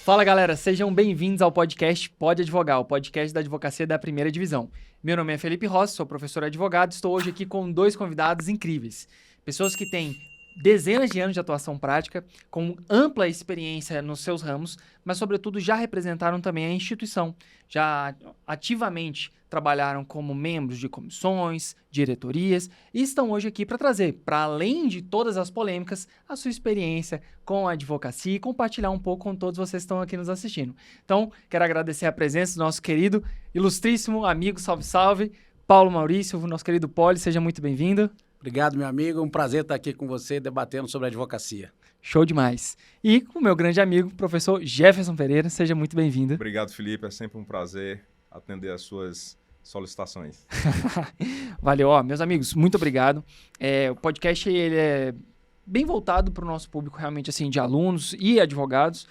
Fala galera, sejam bem-vindos ao podcast Pode Advogar, o podcast da advocacia da primeira divisão. Meu nome é Felipe Rossi, sou professor advogado, estou hoje aqui com dois convidados incríveis. Pessoas que têm dezenas de anos de atuação prática, com ampla experiência nos seus ramos, mas sobretudo já representaram também a instituição, já ativamente trabalharam como membros de comissões, diretorias e estão hoje aqui para trazer, para além de todas as polêmicas, a sua experiência com a advocacia e compartilhar um pouco com todos vocês que estão aqui nos assistindo. Então, quero agradecer a presença do nosso querido, ilustríssimo amigo, salve, Paulo Maurício, nosso querido Poli, seja muito bem-vindo. Obrigado, meu amigo. Um prazer estar aqui com você debatendo sobre advocacia. Show demais. E com o meu grande amigo, professor Jefferson Pereira, seja muito bem-vindo. Obrigado, Felipe. É sempre um prazer atender as suas solicitações. Valeu. Meus amigos, muito obrigado. O podcast ele é bem voltado para o nosso público realmente assim de alunos e advogados.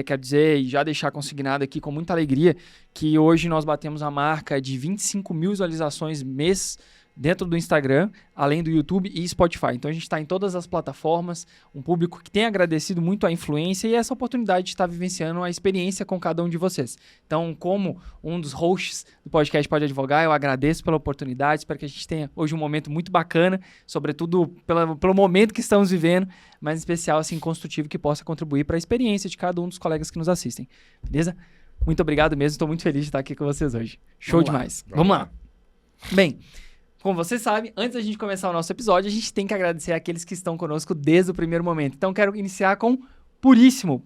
Quero dizer e já deixar consignado aqui com muita alegria que hoje nós batemos a marca de 25 mil visualizações mês dentro do Instagram, além do YouTube e Spotify. Então a gente está em todas as plataformas, um público que tem agradecido muito a influência e essa oportunidade de estar vivenciando a experiência com cada um de vocês. Então, como um dos hosts do podcast Pode Advogar, eu agradeço pela oportunidade, espero que a gente tenha hoje um momento muito bacana, sobretudo pelo momento que estamos vivendo, mas em especial assim, construtivo que possa contribuir para a experiência de cada um dos colegas que nos assistem. Beleza? Muito obrigado mesmo, estou muito feliz de estar aqui com vocês hoje. Show demais. Vamos lá. Bem, como você sabe, antes da gente começar o nosso episódio, a gente tem que agradecer àqueles que estão conosco desde o primeiro momento. Então, quero iniciar com Puríssimo,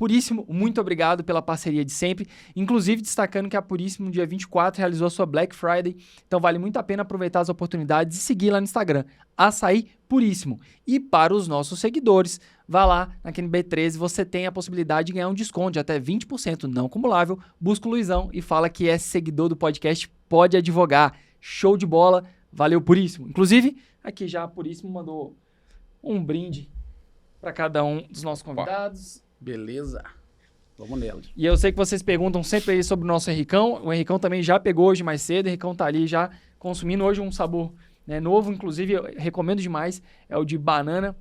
muito obrigado pela parceria de sempre. Inclusive, destacando que a Puríssimo, no dia 24, realizou a sua Black Friday. Então, vale muito a pena aproveitar as oportunidades e seguir lá no Instagram, Açaí Puríssimo. E para os nossos seguidores, vá lá naquele B13, você tem a possibilidade de ganhar um desconto de até 20% não acumulável. Busca o Luizão e fala que é seguidor do podcast Pode Advogar. Show de bola! Valeu, Puríssimo. Inclusive, aqui já a Puríssimo mandou um brinde para cada um dos nossos convidados. Beleza. Vamos nela. E eu sei que vocês perguntam sempre aí sobre o nosso Henricão. O Henricão também já pegou hoje mais cedo. O Henricão tá ali já consumindo hoje um sabor novo. Inclusive, eu recomendo demais. É o de banana.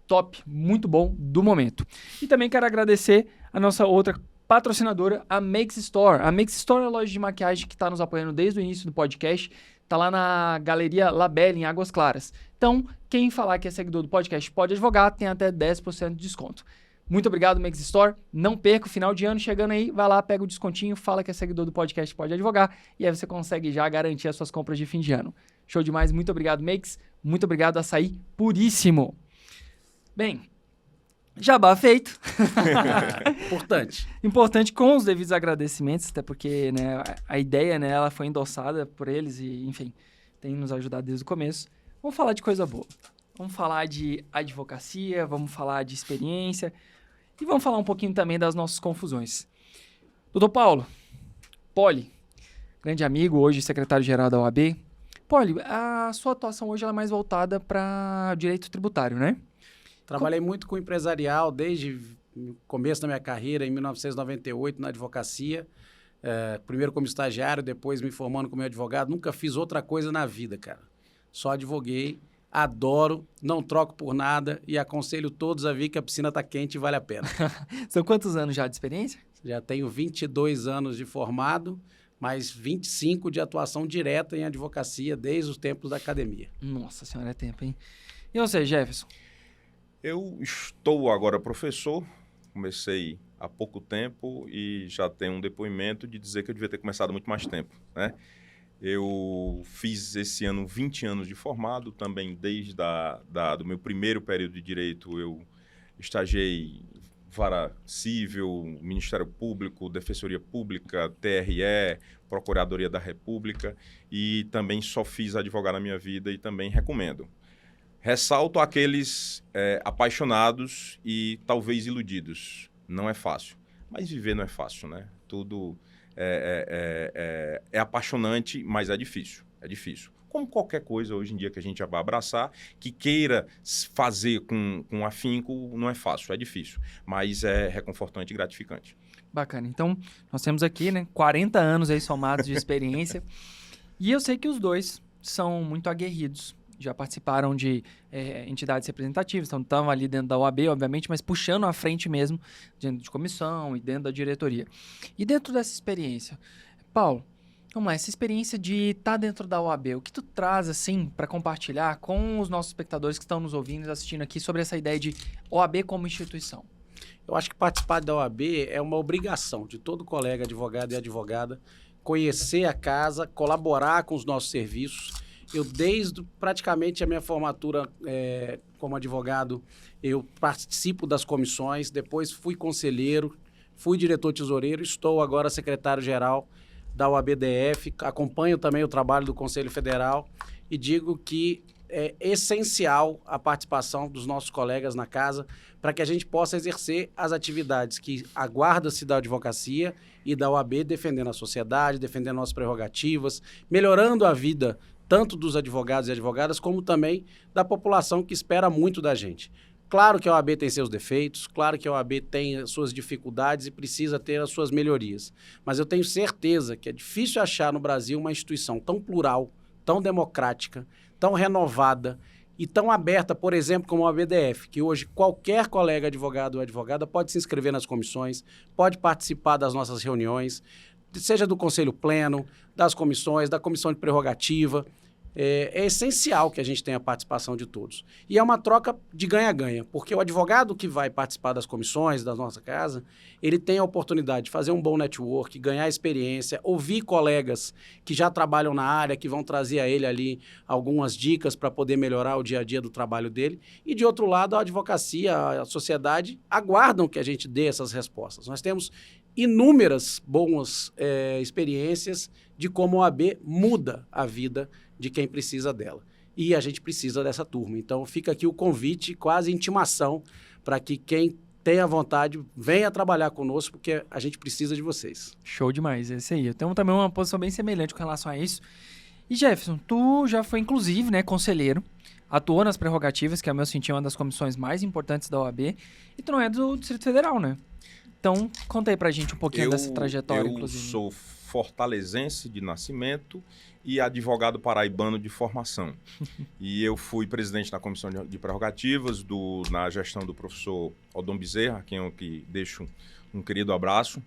Top. Muito bom do momento. E também quero agradecer a nossa outra patrocinadora, a Makes Store. A Makes Store é a loja de maquiagem que está nos apoiando desde o início do podcast. Está lá na Galeria Labelle, em Águas Claras. Então, quem falar que é seguidor do podcast Pode Advogar, tem até 10% de desconto. Muito obrigado, Makes Store. Não perca o final de ano chegando aí. Vai lá, pega o descontinho, fala que é seguidor do podcast Pode Advogar. E aí você consegue já garantir as suas compras de fim de ano. Show demais. Muito obrigado, Makes. Muito obrigado, Açaí Puríssimo. Bem, jabá feito. Importante com os devidos agradecimentos, até porque a ideia ela foi endossada por eles e, enfim, tem nos ajudado desde o começo. Vamos falar de coisa boa. Vamos falar de advocacia, vamos falar de experiência e vamos falar um pouquinho também das nossas confusões. Doutor Paulo, Poli, grande amigo, hoje secretário-geral da OAB. Poli, a sua atuação hoje ela é mais voltada para direito tributário, né? Trabalhei muito com empresarial desde o começo da minha carreira, em 1998, na advocacia. Primeiro como estagiário, depois me formando como advogado. Nunca fiz outra coisa na vida, cara. Só advoguei, adoro, não troco por nada e aconselho todos a vir que a piscina está quente e vale a pena. São quantos anos já de experiência? Já tenho 22 anos de formado, mais 25 de atuação direta em advocacia desde os tempos da academia. Nossa senhora, é tempo, hein? E você, Jefferson? Eu estou agora professor, comecei há pouco tempo e já tenho um depoimento de dizer que eu devia ter começado muito mais tempo, né? Eu fiz esse ano 20 anos de formado, também desde do meu primeiro período de direito eu estagiei vara civil, Ministério Público, Defensoria Pública, TRE, Procuradoria da República e também só fiz advogar na minha vida e também recomendo. Ressalto aqueles apaixonados e talvez iludidos. Não é fácil, mas viver não é fácil, né? Tudo é apaixonante, mas é difícil. É difícil. Como qualquer coisa hoje em dia que a gente já vai abraçar, que queira fazer com afinco, não é fácil, é difícil. Mas é reconfortante e gratificante. Bacana. Então, nós temos aqui 40 anos aí somados de experiência. E eu sei que os dois são muito aguerridos. já participaram de entidades representativas, então estavam ali dentro da OAB, obviamente, mas puxando à frente mesmo, dentro de comissão e dentro da diretoria. E dentro dessa experiência, Paulo, vamos lá, essa experiência de estar dentro da OAB, o que tu traz, assim, para compartilhar com os nossos espectadores que estão nos ouvindo e assistindo aqui sobre essa ideia de OAB como instituição? Eu acho que participar da OAB é uma obrigação de todo colega advogado e advogada conhecer a casa, colaborar com os nossos serviços. Eu, desde praticamente a minha formatura como advogado, eu participo das comissões, depois fui conselheiro, fui diretor tesoureiro, estou agora secretário-geral da OAB-DF, acompanho também o trabalho do Conselho Federal e digo que é essencial a participação dos nossos colegas na casa para que a gente possa exercer as atividades que aguarda-se da advocacia e da OAB, defendendo a sociedade, defendendo nossas prerrogativas, melhorando a vida tanto dos advogados e advogadas, como também da população que espera muito da gente. Claro que a OAB tem seus defeitos, claro que a OAB tem as suas dificuldades e precisa ter as suas melhorias. Mas eu tenho certeza que é difícil achar no Brasil uma instituição tão plural, tão democrática, tão renovada e tão aberta, por exemplo, como a OAB-DF, que hoje qualquer colega advogado ou advogada pode se inscrever nas comissões, pode participar das nossas reuniões, seja do Conselho Pleno, das comissões, da Comissão de Prerrogativa. É essencial que a gente tenha a participação de todos. E é uma troca de ganha-ganha, porque o advogado que vai participar das comissões da nossa casa, ele tem a oportunidade de fazer um bom network, ganhar experiência, ouvir colegas que já trabalham na área, que vão trazer a ele ali algumas dicas para poder melhorar o dia a dia do trabalho dele. E, de outro lado, a advocacia, a sociedade, aguardam que a gente dê essas respostas. Nós temos inúmeras boas experiências de como a OAB muda a vida de quem precisa dela. E a gente precisa dessa turma. Então, fica aqui o convite, quase intimação, para que quem tenha vontade venha trabalhar conosco, porque a gente precisa de vocês. Show demais, é isso aí. Eu tenho também uma posição bem semelhante com relação a isso. E, Jefferson, tu já foi, inclusive, né, conselheiro, atuou nas prerrogativas, que, a meu sentir, é uma das comissões mais importantes da OAB, e tu não é do Distrito Federal, né? Então, conta aí pra gente um pouquinho dessa trajetória, inclusive. Eu sou fortalezense de nascimento e advogado paraibano de formação. E eu fui presidente da Comissão de Prerrogativas na gestão do professor Odom Bezerra, a quem eu deixo um querido abraço.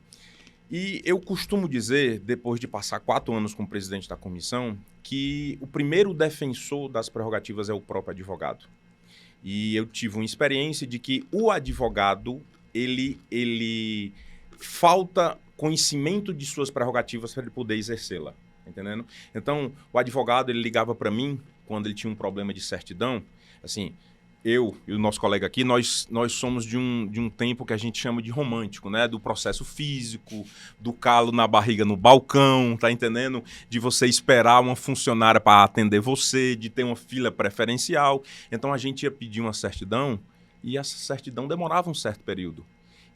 E eu costumo dizer, depois de passar 4 anos como presidente da comissão, que o primeiro defensor das prerrogativas é o próprio advogado. E eu tive uma experiência de que o advogado, ele falta conhecimento de suas prerrogativas para ele poder exercê-la, entendendo? Então, o advogado, ele ligava para mim quando ele tinha um problema de certidão, assim, eu e o nosso colega aqui, nós somos de um tempo que a gente chama de romântico, né? Do processo físico, do calo na barriga no balcão, tá entendendo? De você esperar uma funcionária para atender você, de ter uma fila preferencial. Então, a gente ia pedir uma certidão e essa certidão demorava um certo período.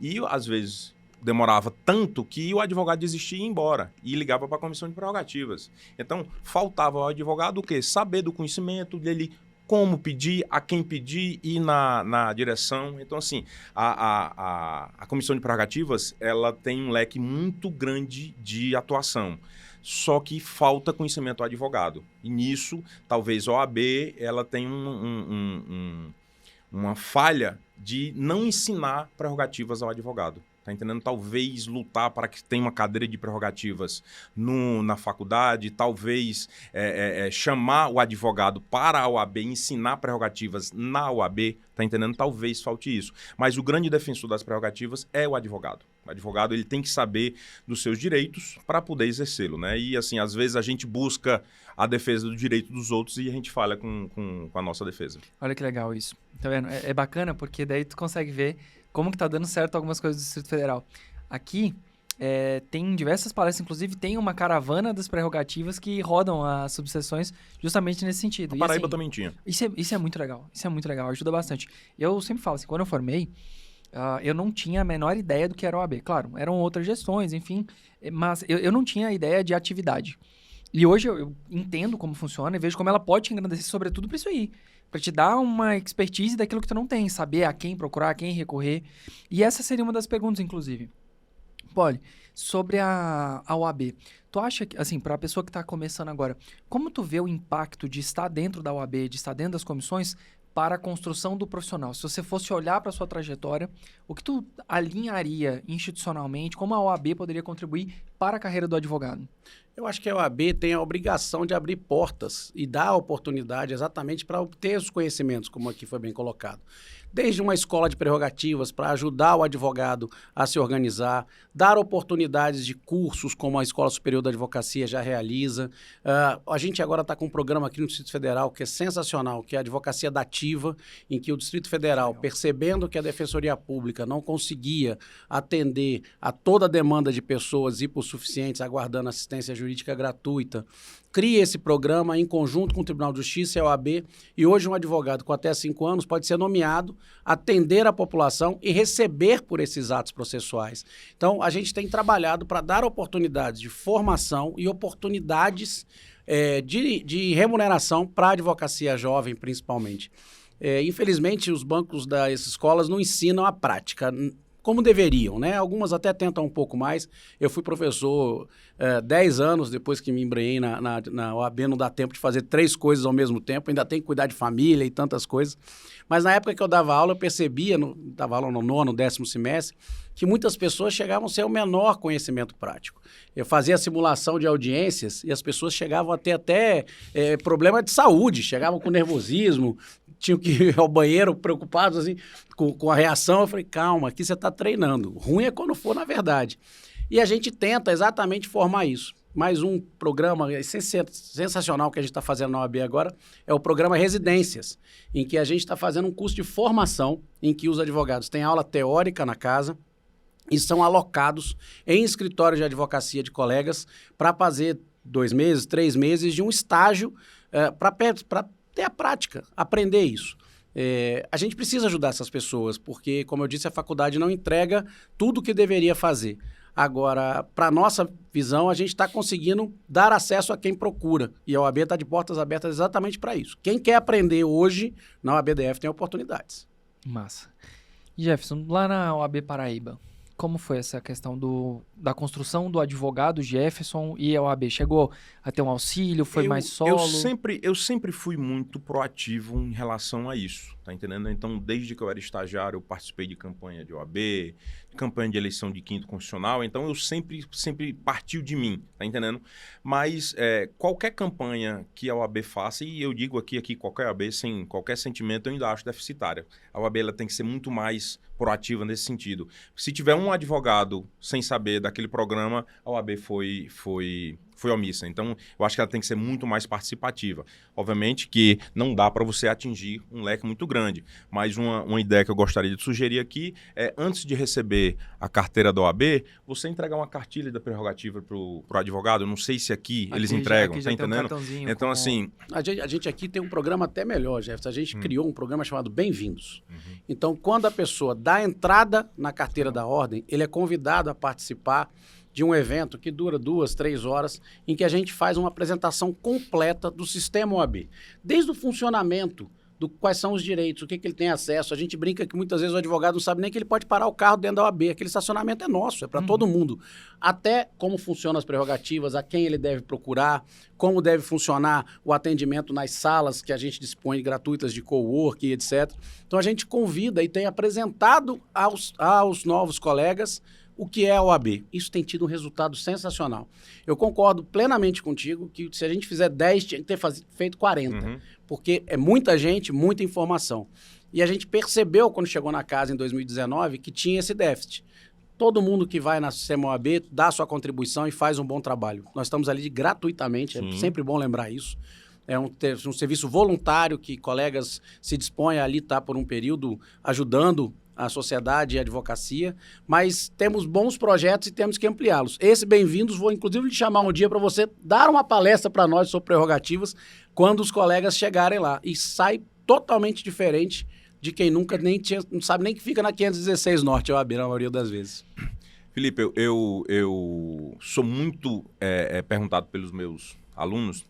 E, às vezes, demorava tanto que o advogado desistia e ia embora e ligava para a comissão de prerrogativas. Então, faltava ao advogado o quê? Saber do conhecimento dele, como pedir, a quem pedir e na direção. Então, assim, a comissão de prerrogativas, ela tem um leque muito grande de atuação. Só que falta conhecimento ao advogado. E nisso, talvez a OAB, ela tem uma falha de não ensinar prerrogativas ao advogado. Tá entendendo? Talvez lutar para que tenha uma cadeira de prerrogativas na faculdade, talvez chamar o advogado para a OAB, ensinar prerrogativas na OAB, tá entendendo? Talvez falte isso. Mas o grande defensor das prerrogativas é o advogado. O advogado, ele tem que saber dos seus direitos para poder exercê-lo, né? E, assim, às vezes a gente busca a defesa do direito dos outros e a gente falha com a nossa defesa. Olha que legal isso. Tá vendo? É bacana porque daí tu consegue ver como que tá dando certo algumas coisas do Distrito Federal. Aqui, tem diversas palestras, inclusive tem uma caravana das prerrogativas que rodam as subseções justamente nesse sentido. A Paraíba assim, também tinha. Isso é muito legal, ajuda bastante. Eu sempre falo assim, quando eu formei, eu não tinha a menor ideia do que era o OAB. Claro, eram outras gestões, enfim, mas eu não tinha ideia de atividade. E hoje eu entendo como funciona e vejo como ela pode te engrandecer, sobretudo para isso aí. Para te dar uma expertise daquilo que tu não tem, saber a quem procurar, a quem recorrer. E essa seria uma das perguntas, inclusive. Poli, sobre a OAB, tu acha que, assim, para a pessoa que está começando agora, como tu vê o impacto de estar dentro da OAB, de estar dentro das comissões, para a construção do profissional? Se você fosse olhar para a sua trajetória, o que tu alinharia institucionalmente, como a OAB poderia contribuir para a carreira do advogado? Eu acho que a OAB tem a obrigação de abrir portas e dar oportunidade exatamente para obter os conhecimentos, como aqui foi bem colocado. Desde uma escola de prerrogativas para ajudar o advogado a se organizar, dar oportunidades de cursos como a Escola Superior da Advocacia já realiza. A gente agora está com um programa aqui no Distrito Federal que é sensacional, que é a Advocacia Dativa, em que o Distrito Federal, percebendo que a Defensoria Pública não conseguia atender a toda a demanda de pessoas hipossuficientes aguardando assistência jurídica gratuita, cria esse programa em conjunto com o Tribunal de Justiça e a OAB, e hoje um advogado com até 5 anos pode ser nomeado, atender a população e receber por esses atos processuais. Então, a gente tem trabalhado para dar oportunidades de formação e oportunidades de remuneração para a advocacia jovem, principalmente. Infelizmente, os bancos das escolas não ensinam a prática, como deveriam, né? Algumas até tentam um pouco mais. Eu fui professor 10 anos, depois que me embrenhei na OAB, não dá tempo de fazer 3 coisas ao mesmo tempo, ainda tem que cuidar de família e tantas coisas. Mas na época que eu dava aula, eu percebia, dava aula no 9º, 10º semestre, que muitas pessoas chegavam a ser o menor conhecimento prático. Eu fazia simulação de audiências e as pessoas chegavam a ter até problema de saúde, chegavam com nervosismo, tinham que ir ao banheiro preocupados assim, com a reação. Eu falei, calma, aqui você está treinando. Ruim é quando for, na verdade. E a gente tenta exatamente formar isso. Mais um programa sensacional que a gente está fazendo na OAB agora é o programa Residências, em que a gente está fazendo um curso de formação em que os advogados têm aula teórica na casa e são alocados em escritórios de advocacia de colegas para fazer 2 meses, 3 meses de um estágio para ter a prática, aprender isso. A gente precisa ajudar essas pessoas, porque, como eu disse, a faculdade não entrega tudo o que deveria fazer. Agora, para a nossa visão, a gente está conseguindo dar acesso a quem procura. E a OAB está de portas abertas exatamente para isso. Quem quer aprender hoje, na OAB-DF tem oportunidades. Massa. Jefferson, lá na OAB Paraíba, como foi essa questão da construção do advogado Jefferson e a OAB? Chegou a ter um auxílio? Foi mais solo? Eu sempre fui muito proativo em relação a isso, tá entendendo? Então, desde que eu era estagiário, eu participei de campanha de OAB, de campanha de eleição de 5º constitucional, então eu sempre partiu de mim, tá entendendo? Mas qualquer campanha que a OAB faça, e eu digo aqui qualquer OAB, sem qualquer sentimento, eu ainda acho deficitária. A OAB ela tem que ser muito mais proativa nesse sentido. Se tiver um advogado sem saber daquele programa, a OAB foi omissa. Então, eu acho que ela tem que ser muito mais participativa. Obviamente que não dá para você atingir um leque muito grande, mas uma ideia que eu gostaria de sugerir aqui é, antes de receber a carteira da OAB, você entregar uma cartilha da prerrogativa para o advogado. Eu não sei se aqui eles entregam, aqui tá entendendo? Então, assim... A gente aqui tem um programa até melhor, Jefferson. A gente criou um programa chamado Bem-vindos. Então, quando a pessoa dá entrada na carteira da ordem, ele é convidado a participar de um evento que dura 2, 3 horas, em que a gente faz uma apresentação completa do sistema OAB. Desde o funcionamento, quais são os direitos, o que ele tem acesso. A gente brinca que muitas vezes o advogado não sabe nem que ele pode parar o carro dentro da OAB. Aquele estacionamento é nosso, é para todo mundo. Até como funcionam as prerrogativas, a quem ele deve procurar, como deve funcionar o atendimento nas salas que a gente dispõe gratuitas de cowork e etc. Então a gente convida e tem apresentado aos novos colegas o que é a OAB. Isso tem tido um resultado sensacional. Eu concordo plenamente contigo que se a gente fizer 10, tinha que ter feito 40, porque é muita gente, muita informação. E a gente percebeu, quando chegou na casa em 2019, que tinha esse déficit. Todo mundo que vai na sistema OAB dá sua contribuição e faz um bom trabalho. Nós estamos ali gratuitamente, é sempre bom lembrar isso. É um serviço voluntário que colegas se dispõem a ali estar por um período ajudando a sociedade e a advocacia, mas temos bons projetos e temos que ampliá-los. Esse Bem-vindos, vou inclusive lhe chamar um dia para você dar uma palestra para nós sobre prerrogativas quando os colegas chegarem lá. E sai totalmente diferente de quem nunca não sabe nem que fica na 516 Norte, a OAB, na maioria das vezes. Felipe, eu sou muito perguntado pelos meus alunos,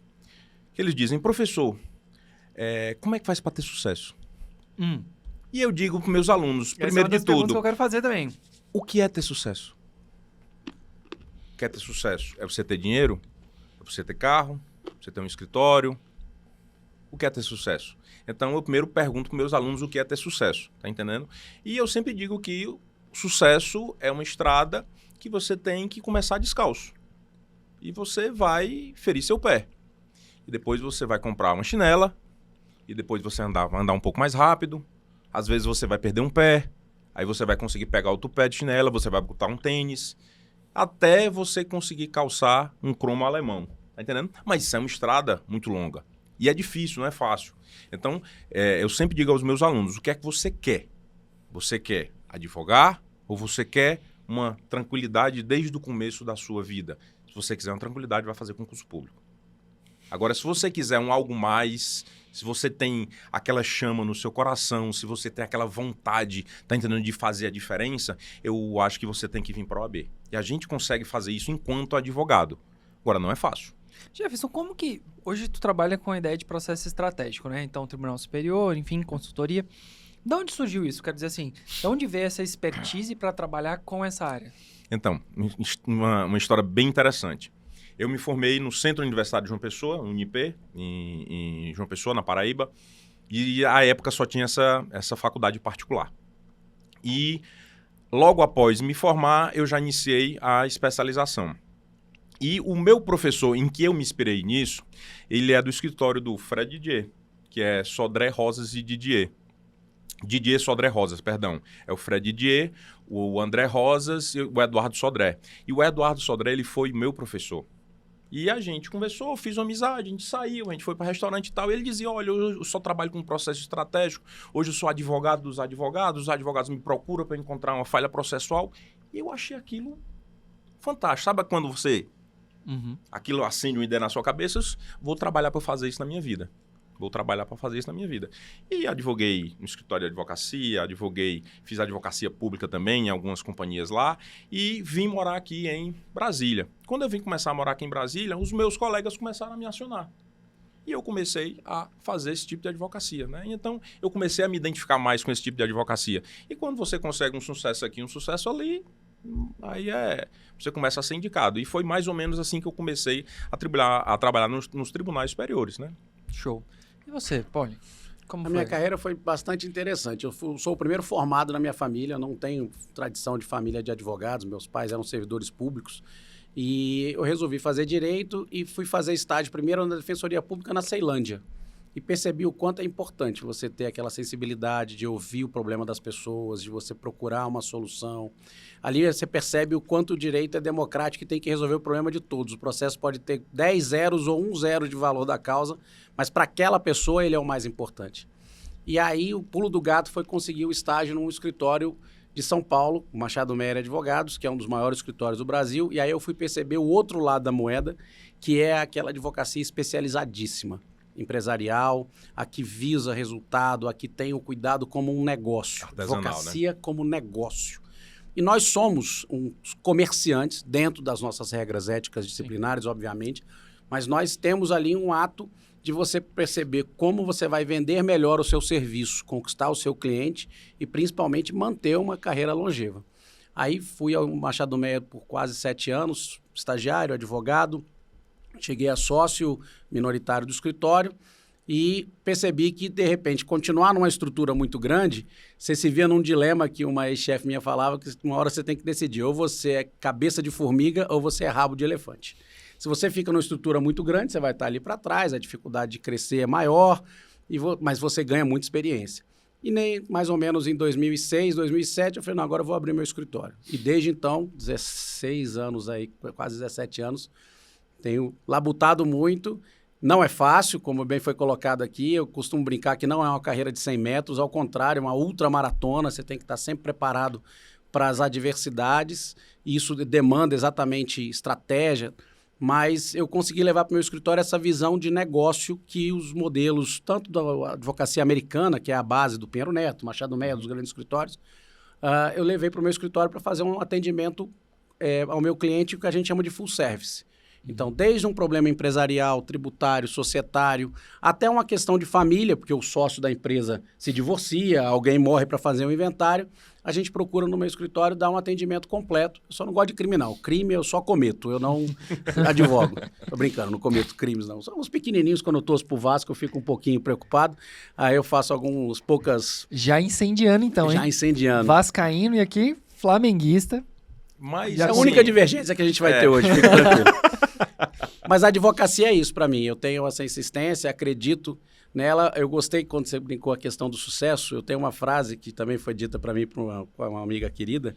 que eles dizem, professor, como é que faz para ter sucesso? E eu digo para meus alunos, primeiro de tudo, que eu quero fazer também. O que é ter sucesso? quer ter sucesso? É você ter dinheiro? É você ter carro? Você ter um escritório? O que é ter sucesso? Então, eu primeiro pergunto para meus alunos o que é ter sucesso, tá entendendo? E eu sempre digo que o sucesso é uma estrada que você tem que começar descalço. E você vai ferir seu pé. E depois você vai comprar uma chinela, e depois você andar um pouco mais rápido. Às vezes você vai perder um pé, aí você vai conseguir pegar outro pé de chinela, você vai botar um tênis, até você conseguir calçar um cromo alemão, tá entendendo? Mas isso é uma estrada muito longa. E é difícil, não é fácil. Então, eu sempre digo aos meus alunos, o que é que você quer? Você quer advogar ou você quer uma tranquilidade desde o começo da sua vida? Se você quiser uma tranquilidade, vai fazer concurso público. Agora, se você quiser um algo mais, se você tem aquela chama no seu coração, se você tem aquela vontade, tá entendendo, de fazer a diferença, eu acho que você tem que vir para a OAB. E a gente consegue fazer isso enquanto advogado. Agora, não é fácil. Jefferson, como que hoje tu trabalha com a ideia de processo estratégico, né? Então, Tribunal Superior, enfim, consultoria. De onde surgiu isso? Quero dizer assim, de onde veio essa expertise para trabalhar com essa área? Então, uma história bem interessante. Eu me formei no Centro Universitário de João Pessoa, UNIP, em João Pessoa, na Paraíba, e à época só tinha essa faculdade particular. E logo após me formar, eu já iniciei a especialização. E o meu professor, em que eu me inspirei nisso, ele é do escritório do Fred Didier, que é Sodré Rosas e Didier. Didier Sodré Rosas, perdão. É o Fred Didier, o André Rosas e o Eduardo Sodré. E o Eduardo Sodré, ele foi meu professor. E a gente conversou, fiz uma amizade, a gente saiu, a gente foi para restaurante e tal. E ele dizia, olha, eu só trabalho com processo estratégico, hoje eu sou advogado dos advogados, os advogados me procuram para encontrar uma falha processual. E eu achei aquilo fantástico. Sabe quando você... aquilo acende uma ideia na sua cabeça, vou trabalhar para fazer isso na minha vida. E advoguei no escritório de advocacia, fiz advocacia pública também em algumas companhias lá e vim morar aqui em Brasília. Quando eu vim começar a morar aqui em Brasília, os meus colegas começaram a me acionar. E eu comecei a fazer esse tipo de advocacia, né? Então, eu comecei a me identificar mais com esse tipo de advocacia. E quando você consegue um sucesso aqui, um sucesso ali, aí você começa a ser indicado. E foi mais ou menos assim que eu comecei a trabalhar nos tribunais superiores, né? Show. E você, Poli? Minha carreira foi bastante interessante. Eu sou o primeiro formado na minha família, não tenho tradição de família de advogados, meus pais eram servidores públicos. E eu resolvi fazer direito e fui fazer estágio primeiro na Defensoria Pública na Ceilândia. E percebi o quanto é importante você ter aquela sensibilidade de ouvir o problema das pessoas, de você procurar uma solução. Ali você percebe o quanto o direito é democrático e tem que resolver o problema de todos. O processo pode ter 10 zeros ou 1 zero de valor da causa, mas para aquela pessoa ele é o mais importante. E aí o pulo do gato foi conseguir o estágio num escritório de São Paulo, o Machado Meyer Advogados, que é um dos maiores escritórios do Brasil. E aí eu fui perceber o outro lado da moeda, que é aquela advocacia especializadíssima. Empresarial, a que visa resultado, a que tem o cuidado como um negócio. Advocacia, né? Como negócio. E nós somos uns comerciantes, dentro das nossas regras éticas disciplinares, obviamente, mas nós temos ali um ato de você perceber como você vai vender melhor o seu serviço, conquistar o seu cliente e, principalmente, manter uma carreira longeva. Aí fui ao Machado Meyer por quase 7 anos, estagiário, advogado. Cheguei a sócio minoritário do escritório e percebi que, de repente, continuar numa estrutura muito grande, você se via num dilema que uma ex-chefe minha falava que uma hora você tem que decidir, ou você é cabeça de formiga ou você é rabo de elefante. Se você fica numa estrutura muito grande, você vai estar ali para trás, a dificuldade de crescer é maior, mas você ganha muita experiência. E nem mais ou menos em 2006, 2007, eu falei, não, agora eu vou abrir meu escritório. E desde então, 16 anos aí, quase 17 anos, tenho labutado muito. Não é fácil, como bem foi colocado aqui. Eu costumo brincar que não é uma carreira de 100 metros, ao contrário, é uma ultramaratona. Você tem que estar sempre preparado para as adversidades. E isso demanda exatamente estratégia. Mas eu consegui levar para o meu escritório essa visão de negócio que os modelos, tanto da advocacia americana, que é a base do Pinheiro Neto, Machado Meyer, dos grandes escritórios, eu levei para o meu escritório para fazer um atendimento ao meu cliente, o que a gente chama de full service. Então, desde um problema empresarial, tributário, societário, até uma questão de família, porque o sócio da empresa se divorcia, alguém morre para fazer um inventário, a gente procura no meu escritório dar um atendimento completo. Eu só não gosto de criminal. Crime eu só cometo, eu não advogo. Tô brincando, não cometo crimes, não. São uns pequenininhos, quando eu torço pro Vasco, eu fico um pouquinho preocupado. Aí eu faço poucas... Já incendiando, então, Já hein? incendiando. Vascaíno e aqui, flamenguista. Mas, É a assim, única divergência que a gente vai ter hoje, fica tranquilo. Mas a advocacia é isso para mim. Eu tenho essa insistência, acredito nela. Eu gostei quando você brincou a questão do sucesso. Eu tenho uma frase que também foi dita para mim por uma amiga querida,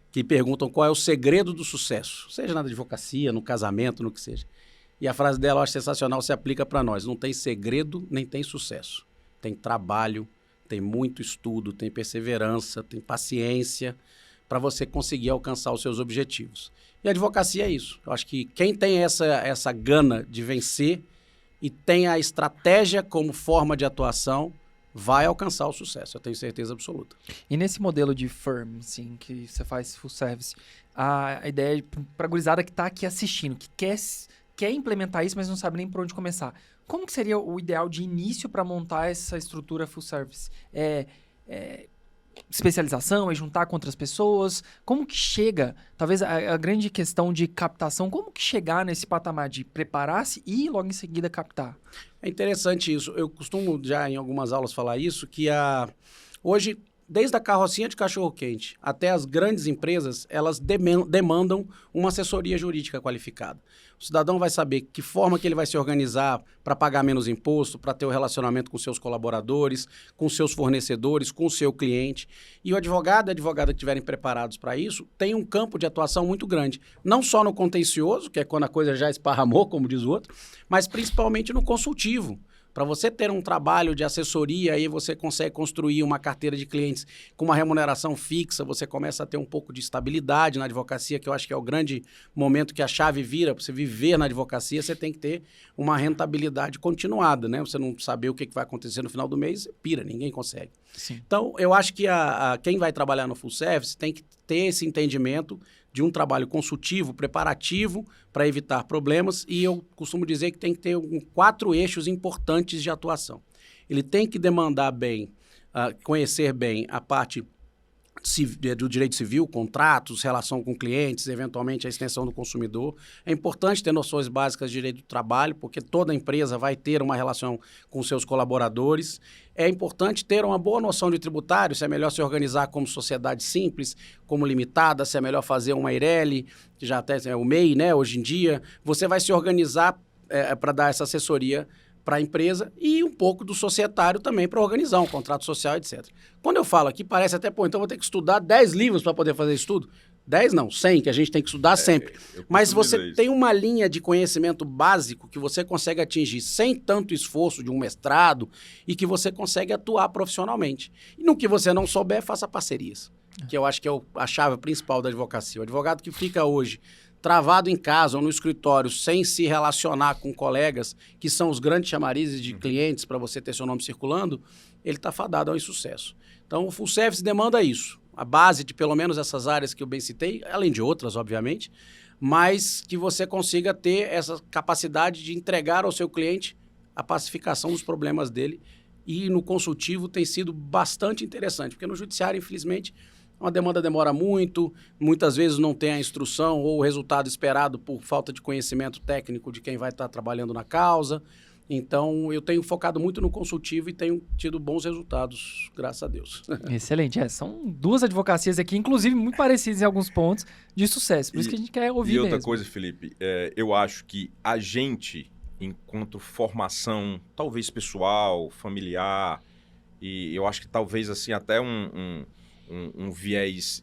que perguntam qual é o segredo do sucesso, seja na advocacia, no casamento, no que seja. E a frase dela eu acho sensacional, se aplica para nós. Não tem segredo, nem tem sucesso. Tem trabalho, tem muito estudo, tem perseverança, tem paciência para você conseguir alcançar os seus objetivos. E a advocacia é isso. Eu acho que quem tem essa gana de vencer e tem a estratégia como forma de atuação, vai alcançar o sucesso, eu tenho certeza absoluta. E nesse modelo de firm, assim, que você faz full service, a ideia é para a gurizada que está aqui assistindo, que quer implementar isso, mas não sabe nem por onde começar. Como que seria o ideal de início para montar essa estrutura full service? Especialização, é juntar com outras pessoas? Como que chega, talvez a grande questão de captação, como que chegar nesse patamar de preparar-se e logo em seguida captar? É interessante isso. Eu costumo já em algumas aulas falar isso, que hoje, desde a carrocinha de cachorro-quente até as grandes empresas, elas demandam uma assessoria jurídica qualificada. O cidadão vai saber que forma que ele vai se organizar para pagar menos imposto, para ter o relacionamento com seus colaboradores, com seus fornecedores, com o seu cliente. E o advogado e a advogada que estiverem preparados para isso, tem um campo de atuação muito grande. Não só no contencioso, que é quando a coisa já esparramou, como diz o outro, mas principalmente no consultivo. Para você ter um trabalho de assessoria, aí você consegue construir uma carteira de clientes com uma remuneração fixa, você começa a ter um pouco de estabilidade na advocacia, que eu acho que é o grande momento que a chave vira. Para você viver na advocacia, você tem que ter uma rentabilidade continuada, né? Você não saber o que vai acontecer no final do mês, pira, ninguém consegue. Sim. Então, eu acho que quem vai trabalhar no full service tem que ter esse entendimento de um trabalho consultivo, preparativo, para evitar problemas, e eu costumo dizer que tem que ter 4 eixos importantes de atuação. Ele tem que demandar bem, conhecer bem a parte do direito civil, contratos, relação com clientes, eventualmente a extensão do consumidor. É importante ter noções básicas de direito do trabalho, porque toda empresa vai ter uma relação com seus colaboradores. É importante ter uma boa noção de tributário, se é melhor se organizar como sociedade simples, como limitada, se é melhor fazer uma EIRELI, que já até é o MEI, né, hoje em dia. Você vai se organizar para dar essa assessoria para a empresa e um pouco do societário também para organizar um contrato social, etc. Quando eu falo aqui, parece até, então vou ter que estudar 10 livros para poder fazer estudo. 10 não, 100, que a gente tem que estudar sempre. Mas você tem uma linha de conhecimento básico que você consegue atingir sem tanto esforço de um mestrado e que você consegue atuar profissionalmente. E no que você não souber, faça parcerias, que eu acho que é a chave principal da advocacia. O advogado que fica hoje travado em casa ou no escritório, sem se relacionar com colegas, que são os grandes chamarizes de clientes para você ter seu nome circulando, ele está fadado ao insucesso. Então, o full service demanda isso. A base de pelo menos essas áreas que eu bem citei, além de outras, obviamente, mas que você consiga ter essa capacidade de entregar ao seu cliente a pacificação dos problemas dele. E no consultivo tem sido bastante interessante, porque no judiciário, infelizmente, uma demanda demora muito, muitas vezes não tem a instrução ou o resultado esperado por falta de conhecimento técnico de quem vai estar trabalhando na causa. Então, eu tenho focado muito no consultivo e tenho tido bons resultados, graças a Deus. Excelente. São 2 advocacias aqui, inclusive muito parecidas em alguns pontos, de sucesso. Por isso que a gente quer ouvir mesmo. E outra coisa, Felipe, eu acho que a gente, enquanto formação, talvez pessoal, familiar, e eu acho que talvez assim até um viés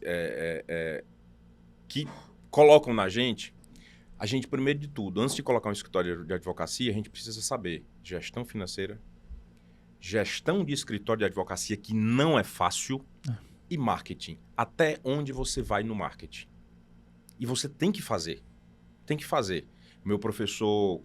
que colocam na gente, a gente, primeiro de tudo, antes de colocar um escritório de advocacia, a gente precisa saber gestão financeira, gestão de escritório de advocacia, que não é fácil, e marketing. Até onde você vai no marketing. E você tem que fazer. Tem que fazer. O meu professor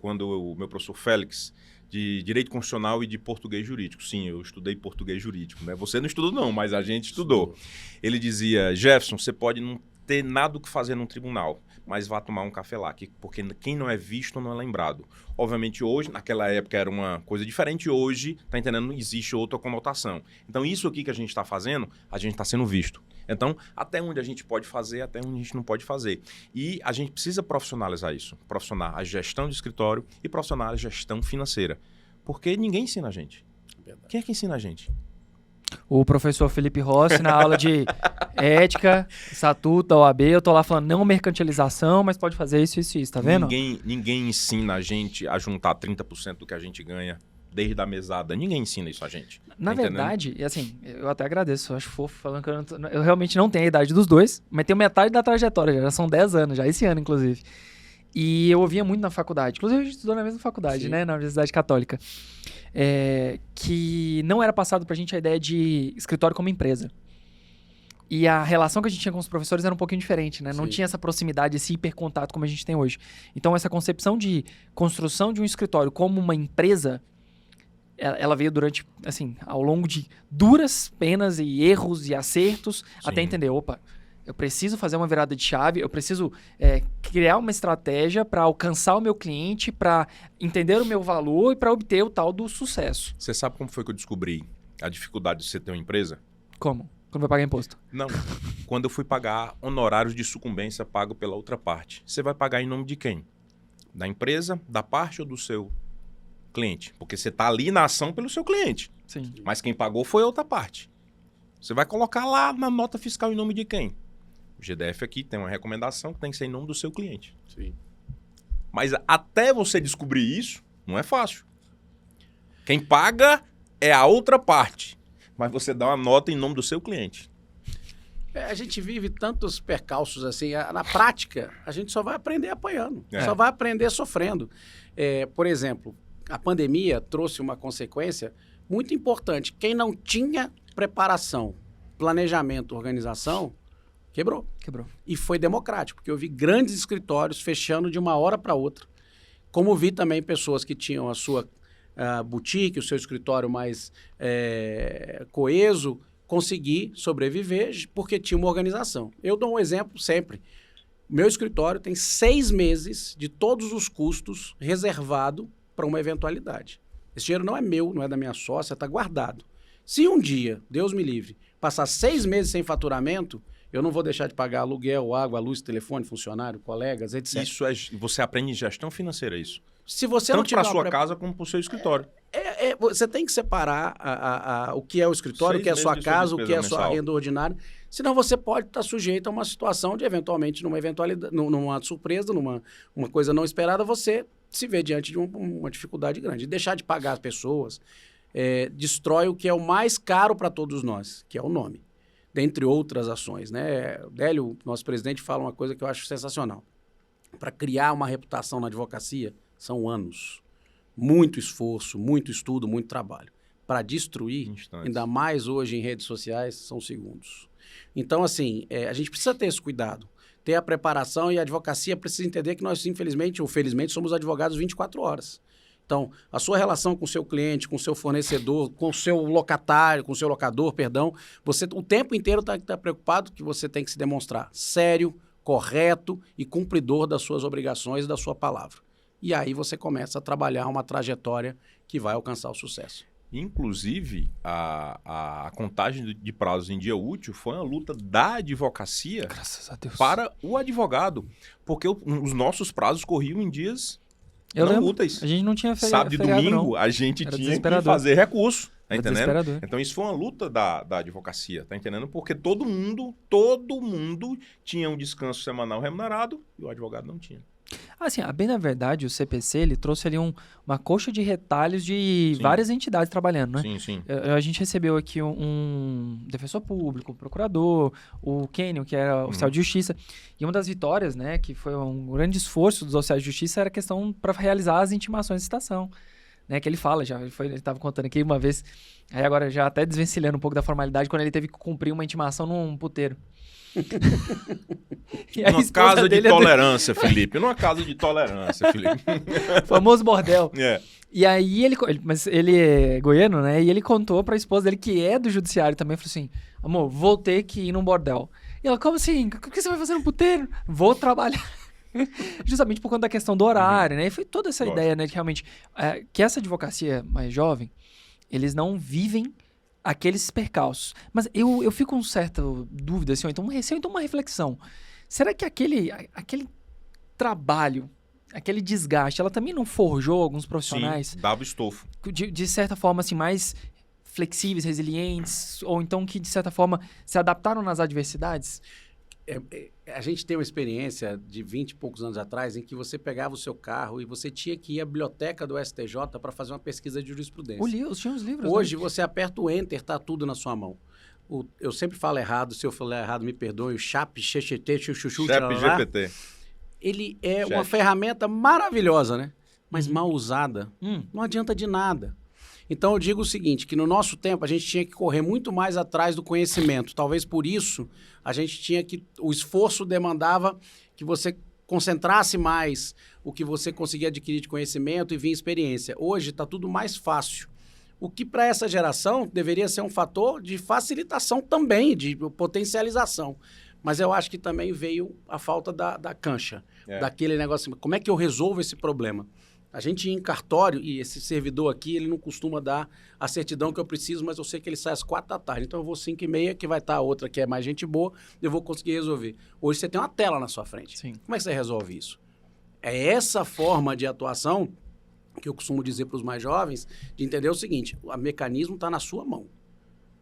Félix, de Direito Constitucional e de Português Jurídico. Sim, eu estudei Português Jurídico, né? Você não estudou não, mas a gente estudou. Ele dizia, Jefferson, você pode não ter nada o que fazer num tribunal, mas vá tomar um café lá, porque quem não é visto não é lembrado. Obviamente hoje, naquela época era uma coisa diferente, hoje, tá entendendo, existe outra conotação. Então isso aqui que a gente está fazendo, a gente está sendo visto. Então, até onde a gente pode fazer, até onde a gente não pode fazer. E a gente precisa profissionalizar isso, profissionalizar a gestão de escritório e profissionalizar a gestão financeira, porque ninguém ensina a gente. Verdade. Quem é que ensina a gente? O professor Felipe Rossi, na aula de ética, estatuto da OAB, eu tô lá falando não mercantilização, mas pode fazer isso, tá vendo? Ninguém ensina a gente a juntar 30% do que a gente ganha desde a mesada. Ninguém ensina isso a gente. Na tá verdade, e assim, eu até agradeço, eu acho fofo falando que eu realmente não tenho a idade dos dois, mas tenho metade da trajetória, já são 10 anos, já esse ano, inclusive. E eu ouvia muito na faculdade, inclusive a gente estudou na mesma faculdade, Sim. né, na Universidade Católica, que não era passado pra gente a ideia de escritório como empresa. E a relação que a gente tinha com os professores era um pouquinho diferente, né? Não Sim. tinha essa proximidade, esse hipercontato como a gente tem hoje. Então, essa concepção de construção de um escritório como uma empresa, ela veio durante, assim, ao longo de duras penas e erros e acertos, até entender, opa, eu preciso fazer uma virada de chave, eu preciso criar uma estratégia para alcançar o meu cliente, para entender o meu valor e para obter o tal do sucesso. Você sabe como foi que eu descobri a dificuldade de você ter uma empresa? Como? Quando vai pagar imposto? Não. Quando eu fui pagar honorários de sucumbência pago pela outra parte. Você vai pagar em nome de quem? Da empresa, da parte ou do seu cliente? Porque você está ali na ação pelo seu cliente. Sim. Mas quem pagou foi a outra parte. Você vai colocar lá na nota fiscal em nome de quem? O GDF aqui tem uma recomendação que tem que ser em nome do seu cliente. Sim. Mas até você descobrir isso, não é fácil. Quem paga é a outra parte. Mas você dá uma nota em nome do seu cliente. A gente vive tantos percalços assim. Na prática, a gente só vai aprender apanhando. É. Só vai aprender sofrendo. Por exemplo, a pandemia trouxe uma consequência muito importante. Quem não tinha preparação, planejamento, organização, quebrou. E foi democrático, porque eu vi grandes escritórios fechando de uma hora para outra. Como vi também pessoas que tinham a sua boutique, o seu escritório mais coeso, conseguir sobreviver porque tinha uma organização. Eu dou um exemplo sempre. Meu escritório tem 6 meses de todos os custos reservado para uma eventualidade. Esse dinheiro não é meu, não é da minha sócia, está guardado. Se um dia, Deus me livre, passar 6 meses sem faturamento, eu não vou deixar de pagar aluguel, água, luz, telefone, funcionário, colegas, etc. Isso você aprende em gestão financeira, isso. Se você não Tanto tiver para sua casa como para o seu escritório. Você tem que separar o que é o escritório, o que é a sua casa, o que é a sua renda ordinária. Senão você pode estar sujeito a uma situação de, eventualmente, numa surpresa, numa coisa não esperada, você se vê diante de uma dificuldade grande. E deixar de pagar as pessoas destrói o que é o mais caro para todos nós, que é o nome. Dentre outras ações, né? O Délio, nosso presidente, fala uma coisa que eu acho sensacional. Para criar uma reputação na advocacia, são anos. Muito esforço, muito estudo, muito trabalho. Para destruir, Instantes. ainda mais hoje em redes sociais, são segundos. Então, assim, a gente precisa ter esse cuidado, ter a preparação, e a advocacia precisa entender que nós, infelizmente ou felizmente, somos advogados 24 horas. Então, a sua relação com o seu cliente, com o seu fornecedor, com o seu locatário, com o seu locador, perdão, você o tempo inteiro está preocupado que você tem que se demonstrar sério, correto e cumpridor das suas obrigações e da sua palavra. E aí você começa a trabalhar uma trajetória que vai alcançar o sucesso. Inclusive, a contagem de prazos em dia útil foi uma luta da advocacia Graças a Deus. para o advogado. Porque os nossos prazos corriam em dias Eu não lembro. úteis. A gente não tinha Sábado e feriado, domingo, não. a gente Era tinha que desesperador. fazer recurso. Tá Era entendendo? desesperador. Então, isso foi uma luta da advocacia, tá entendendo? Porque todo mundo tinha um descanso semanal remunerado e o advogado não tinha. Assim, bem na verdade, o CPC, ele trouxe ali uma coxa de retalhos de Sim. várias entidades trabalhando, né? Sim, sim. A gente recebeu aqui um defensor público, um procurador, o Kenyon, que era oficial de justiça. E uma das vitórias, né, que foi um grande esforço dos oficiais de justiça, era a questão para realizar as intimações de citação. Né, que ele fala já, ele estava contando aqui uma vez, aí agora já até desvencilhando um pouco da formalidade, quando ele teve que cumprir uma intimação num puteiro. E a Numa esposa casa de dele tolerância, Felipe. Numa casa de tolerância, Felipe. famoso bordel. É. E aí mas ele é goiano, né? E ele contou pra esposa dele, que é do judiciário também, falou assim: amor, vou ter que ir num bordel. E ela, como assim? O que você vai fazer no puteiro? Vou trabalhar. Justamente por conta da questão do horário, né? E foi toda essa ideia, né? De realmente, que essa advocacia mais jovem, eles não vivem aqueles percalços. Mas eu fico com certa dúvida, assim, ou então um receio, então uma reflexão. Será que aquele trabalho, aquele desgaste, ela também não forjou alguns profissionais? Sim, dava estofo. De certa forma, assim, mais flexíveis, resilientes, ou então que, de certa forma, se adaptaram nas adversidades? A gente tem uma experiência de 20 e poucos anos atrás em que você pegava o seu carro e você tinha que ir à biblioteca do STJ para fazer uma pesquisa de jurisprudência. Tinha os livros. Hoje, né? você aperta o Enter, tá tudo na sua mão. Eu sempre falo errado, se eu falar errado, me perdoe. O CHAP, XXT, Chuchuchu, GPT. ele é uma ferramenta maravilhosa, né? Mas mal usada, Hum. não adianta de nada. Então, eu digo o seguinte, que no nosso tempo a gente tinha que correr muito mais atrás do conhecimento. Talvez por isso a gente tinha que... O esforço demandava que você concentrasse mais o que você conseguia adquirir de conhecimento e vir experiência. Hoje está tudo mais fácil. O que para essa geração deveria ser um fator de facilitação também, de potencialização. Mas eu acho que também veio a falta da cancha, daquele negócio. Como é que eu resolvo esse problema? A gente ia em cartório e esse servidor aqui, ele não costuma dar a certidão que eu preciso, mas eu sei que ele sai às 4 da tarde. Então eu vou 5h30, que vai estar a outra que é mais gente boa, eu vou conseguir resolver. Hoje você tem uma tela na sua frente. Sim. Como é que você resolve isso? É essa forma de atuação que eu costumo dizer para os mais jovens, de entender o seguinte, o mecanismo está na sua mão.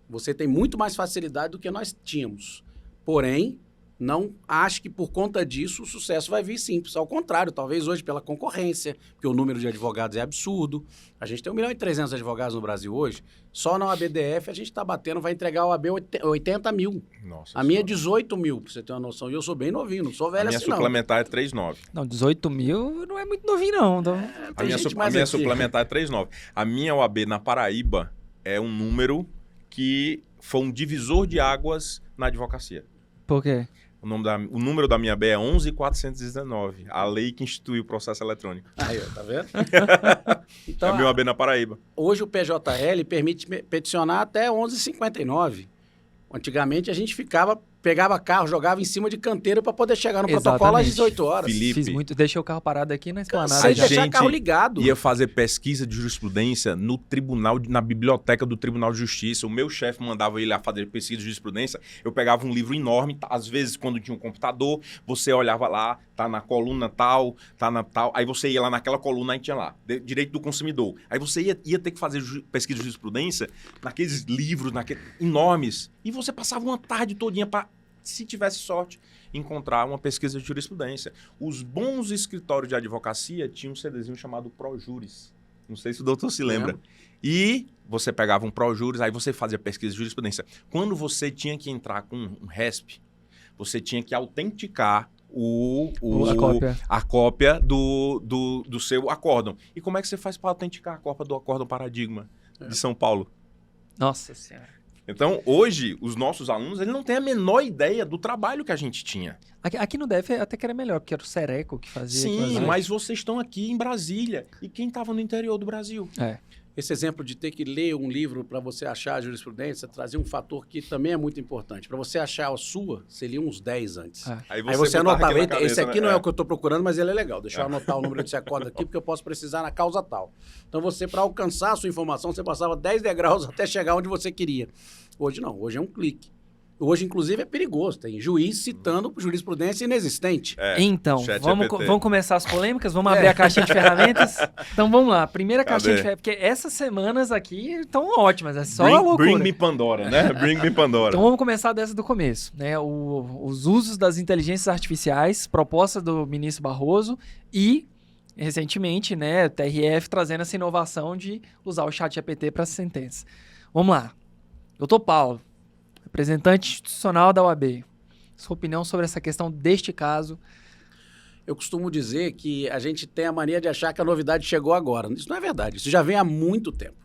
Você tem muito mais facilidade do que nós tínhamos. Porém, não acho que por conta disso o sucesso vai vir simples. Ao contrário, talvez hoje pela concorrência, porque o número de advogados é absurdo. A gente tem 1.300.000 advogados no Brasil hoje. Só na OABDF a gente está batendo, vai entregar a OAB 80 mil. Nossa a minha é senhora. 18 mil, para você ter uma noção. E eu sou bem novinho, não sou velho A minha assim não. suplementar é 3,9. Não, 18 mil não é muito novinho, não. Então... A minha suplementar é 3,9. A minha OAB na Paraíba é um número que foi um divisor de águas na advocacia. Por quê? O número da minha B é 11.419, a lei que instituiu o processo eletrônico. Aí, ó, tá vendo? É Então, a minha OAB na Paraíba. hoje o PJL permite peticionar até 11h59. Antigamente a gente pegava carro, jogava em cima de canteiro para poder chegar no protocolo às Exatamente. 18 horas. Felipe, Fiz muito, deixei o carro parado aqui na esplanada. Cansei de A deixar gente carro ligado. ia fazer pesquisa de jurisprudência no tribunal, na biblioteca do Tribunal de Justiça. O meu chefe mandava ele a fazer pesquisa de jurisprudência. Eu pegava um livro enorme, às vezes quando tinha um computador, você olhava lá, tá na coluna tal, tá na tal. Aí você ia lá naquela coluna e tinha lá, direito do consumidor. Aí você ia ter que fazer pesquisa de jurisprudência naqueles livros enormes. E você passava uma tarde todinha para, se tivesse sorte, encontrar uma pesquisa de jurisprudência. Os bons escritórios de advocacia tinham um CDzinho chamado Projuris. Não sei se o doutor se lembra. E você pegava um Projuris, aí você fazia pesquisa de jurisprudência. Quando você tinha que entrar com um RESP, você tinha que autenticar a cópia do seu acórdão. E como é que você faz para autenticar a cópia do acórdão paradigma de São Paulo? Nossa Senhora. Então, hoje, os nossos alunos, eles não têm a menor ideia do trabalho que a gente tinha. Aqui no DF até que era melhor, porque era o Sereco que fazia. Sim, mas vocês estão aqui em Brasília. E quem estava no interior do Brasil? Esse exemplo de ter que ler um livro para você achar a jurisprudência trazia um fator que também é muito importante. Para você achar a sua, você lia uns 10 antes. Aí você anotava, esse aqui não é né? o que eu estou procurando, mas ele é legal. Deixa eu anotar o número desse acórdão aqui, porque eu posso precisar na causa tal. Então você, para alcançar a sua informação, você passava 10 degraus até chegar onde você queria. Hoje não, hoje é um clique. Hoje, inclusive, é perigoso. Tem juiz citando jurisprudência inexistente. Então, vamos começar as polêmicas? Vamos abrir a caixinha de ferramentas? Então, vamos lá. Primeira caixinha de ferramentas. Porque essas semanas aqui estão ótimas. É só loucura. Bring me Pandora, né? Bring me Pandora. Então, vamos começar dessa do começo. Né? Os usos das inteligências artificiais, proposta do ministro Barroso e, recentemente, né, o TRF trazendo essa inovação de usar o ChatGPT para sentença. Vamos lá. Doutor Paulo, representante institucional da OAB, sua opinião sobre essa questão deste caso? Eu costumo dizer que a gente tem a mania de achar que a novidade chegou agora. Isso não é verdade, isso já vem há muito tempo.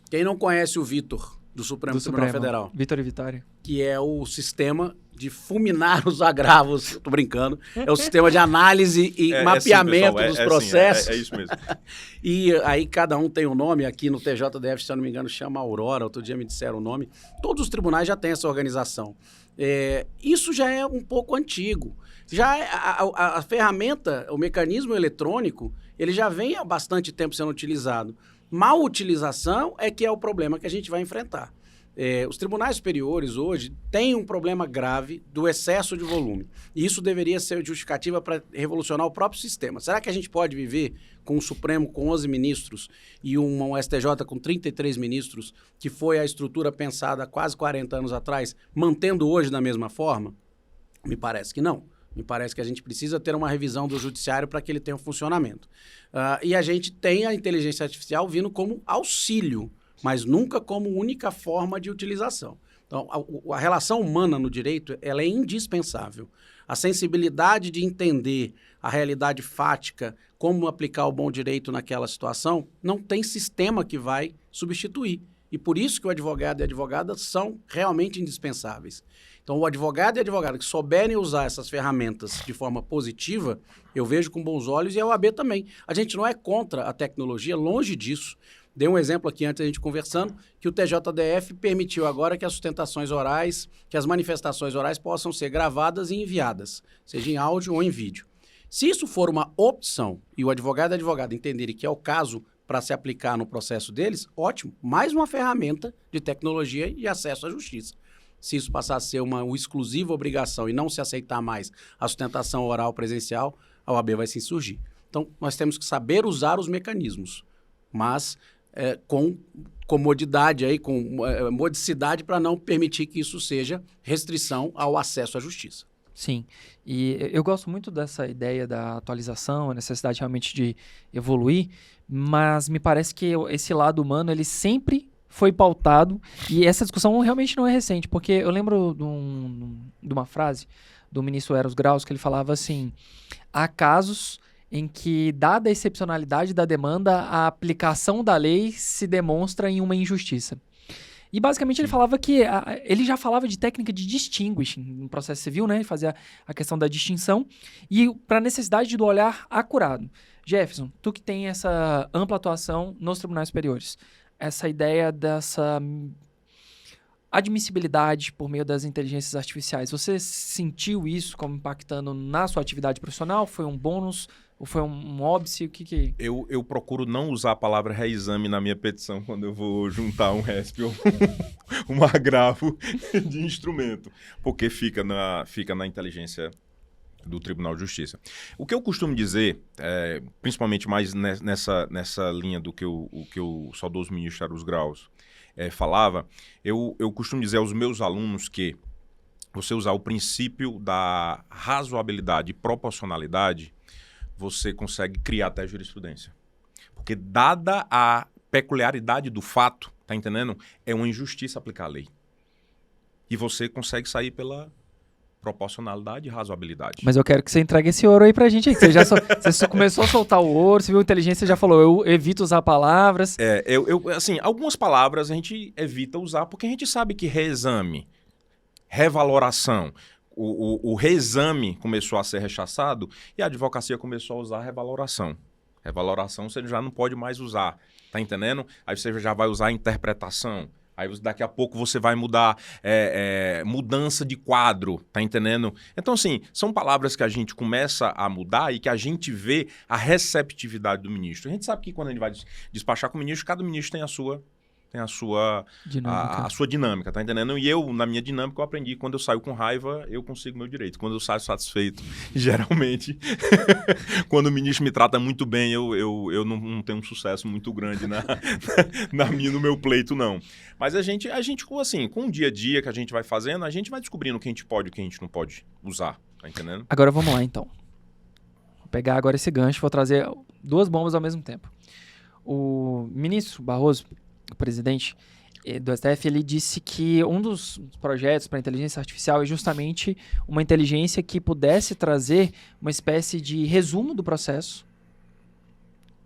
Quem não conhece o Vitor, do Supremo Tribunal Federal, Vitor e Vitória, que é o sistema de fulminar os agravos, tô brincando, é o sistema de análise e mapeamento dos processos. É isso mesmo. E aí cada um tem um nome, aqui no TJDF, se eu não me engano, chama Aurora, outro dia me disseram o nome. Todos os tribunais já têm essa organização. Isso já é um pouco antigo. Já a ferramenta, o mecanismo eletrônico, ele já vem há bastante tempo sendo utilizado. Mal utilização é que é o problema que a gente vai enfrentar. Os tribunais superiores hoje têm um problema grave do excesso de volume. E isso deveria ser justificativa para revolucionar o próprio sistema. Será que a gente pode viver com um Supremo com 11 ministros e um STJ com 33 ministros, que foi a estrutura pensada há quase 40 anos atrás, mantendo hoje da mesma forma? Me parece que não. Me parece que a gente precisa ter uma revisão do judiciário para que ele tenha um funcionamento. E a gente tem a inteligência artificial vindo como auxílio, mas nunca como única forma de utilização. Então, a relação humana no direito, ela é indispensável. A sensibilidade de entender a realidade fática, como aplicar o bom direito naquela situação, não tem sistema que vai substituir. E por isso que o advogado e a advogada são realmente indispensáveis. Então, o advogado e a advogada que souberem usar essas ferramentas de forma positiva, eu vejo com bons olhos, e a OAB também. A gente não é contra a tecnologia, longe disso. Dei um exemplo aqui antes da gente conversando, que o TJDF permitiu agora que as sustentações orais, que as manifestações orais possam ser gravadas e enviadas, seja em áudio ou em vídeo. Se isso for uma opção e o advogado e a advogada entenderem que é o caso para se aplicar no processo deles, ótimo, mais uma ferramenta de tecnologia e acesso à justiça. Se isso passar a ser uma exclusiva obrigação e não se aceitar mais a sustentação oral presencial, a OAB vai se insurgir. Então, nós temos que saber usar os mecanismos, mas com comodidade, aí, com modicidade para não permitir que isso seja restrição ao acesso à justiça. Sim, e eu gosto muito dessa ideia da atualização, a necessidade realmente de evoluir, mas me parece que esse lado humano, ele sempre foi pautado, e essa discussão realmente não é recente, porque eu lembro de uma frase do ministro Eros Graus, que ele falava assim: há casos em que, dada a excepcionalidade da demanda, a aplicação da lei se demonstra em uma injustiça. E basicamente ele falava que, ele já falava de técnica de distinguishing no processo civil, né? Ele fazia a questão da distinção e para a necessidade do olhar acurado. Jefferson, tu que tem essa ampla atuação nos tribunais superiores, essa ideia dessa admissibilidade por meio das inteligências artificiais, você sentiu isso como impactando na sua atividade profissional? Foi um bônus ou foi um óbice? O que... Eu procuro não usar a palavra reexame na minha petição quando eu vou juntar um RESP ou um agravo de instrumento, porque fica na inteligência do Tribunal de Justiça. O que eu costumo dizer, principalmente mais nessa linha do que o saudoso ministro Eros Graus falava, eu costumo dizer aos meus alunos que você usar o princípio da razoabilidade e proporcionalidade, você consegue criar até jurisprudência. Porque dada a peculiaridade do fato, tá entendendo? É uma injustiça aplicar a lei. E você consegue sair pela proporcionalidade e razoabilidade. Mas eu quero que você entregue esse ouro aí pra gente. Aí. Você só começou a soltar o ouro, você viu a inteligência, já falou, eu evito usar palavras. Assim, algumas palavras a gente evita usar porque a gente sabe que reexame, revaloração, o reexame começou a ser rechaçado e a advocacia começou a usar revaloração. Revaloração você já não pode mais usar, tá entendendo? Aí você já vai usar interpretação. Aí daqui a pouco você vai mudar mudança de quadro, tá entendendo? Então, assim, são palavras que a gente começa a mudar e que a gente vê a receptividade do ministro. A gente sabe que quando a gente vai despachar com o ministro, cada ministro tem a sua dinâmica, tá entendendo? E eu, na minha dinâmica, eu aprendi que quando eu saio com raiva, eu consigo meu direito. Quando eu saio satisfeito, geralmente, quando o ministro me trata muito bem, eu não tenho um sucesso muito grande no meu pleito, não. Mas a gente, assim, com o dia a dia que a gente vai fazendo, a gente vai descobrindo o que a gente pode e o que a gente não pode usar, tá entendendo? Agora vamos lá, então. Vou pegar agora esse gancho, vou trazer duas bombas ao mesmo tempo. O ministro Barroso, o presidente do STF, ele disse que um dos projetos para a inteligência artificial é justamente uma inteligência que pudesse trazer uma espécie de resumo do processo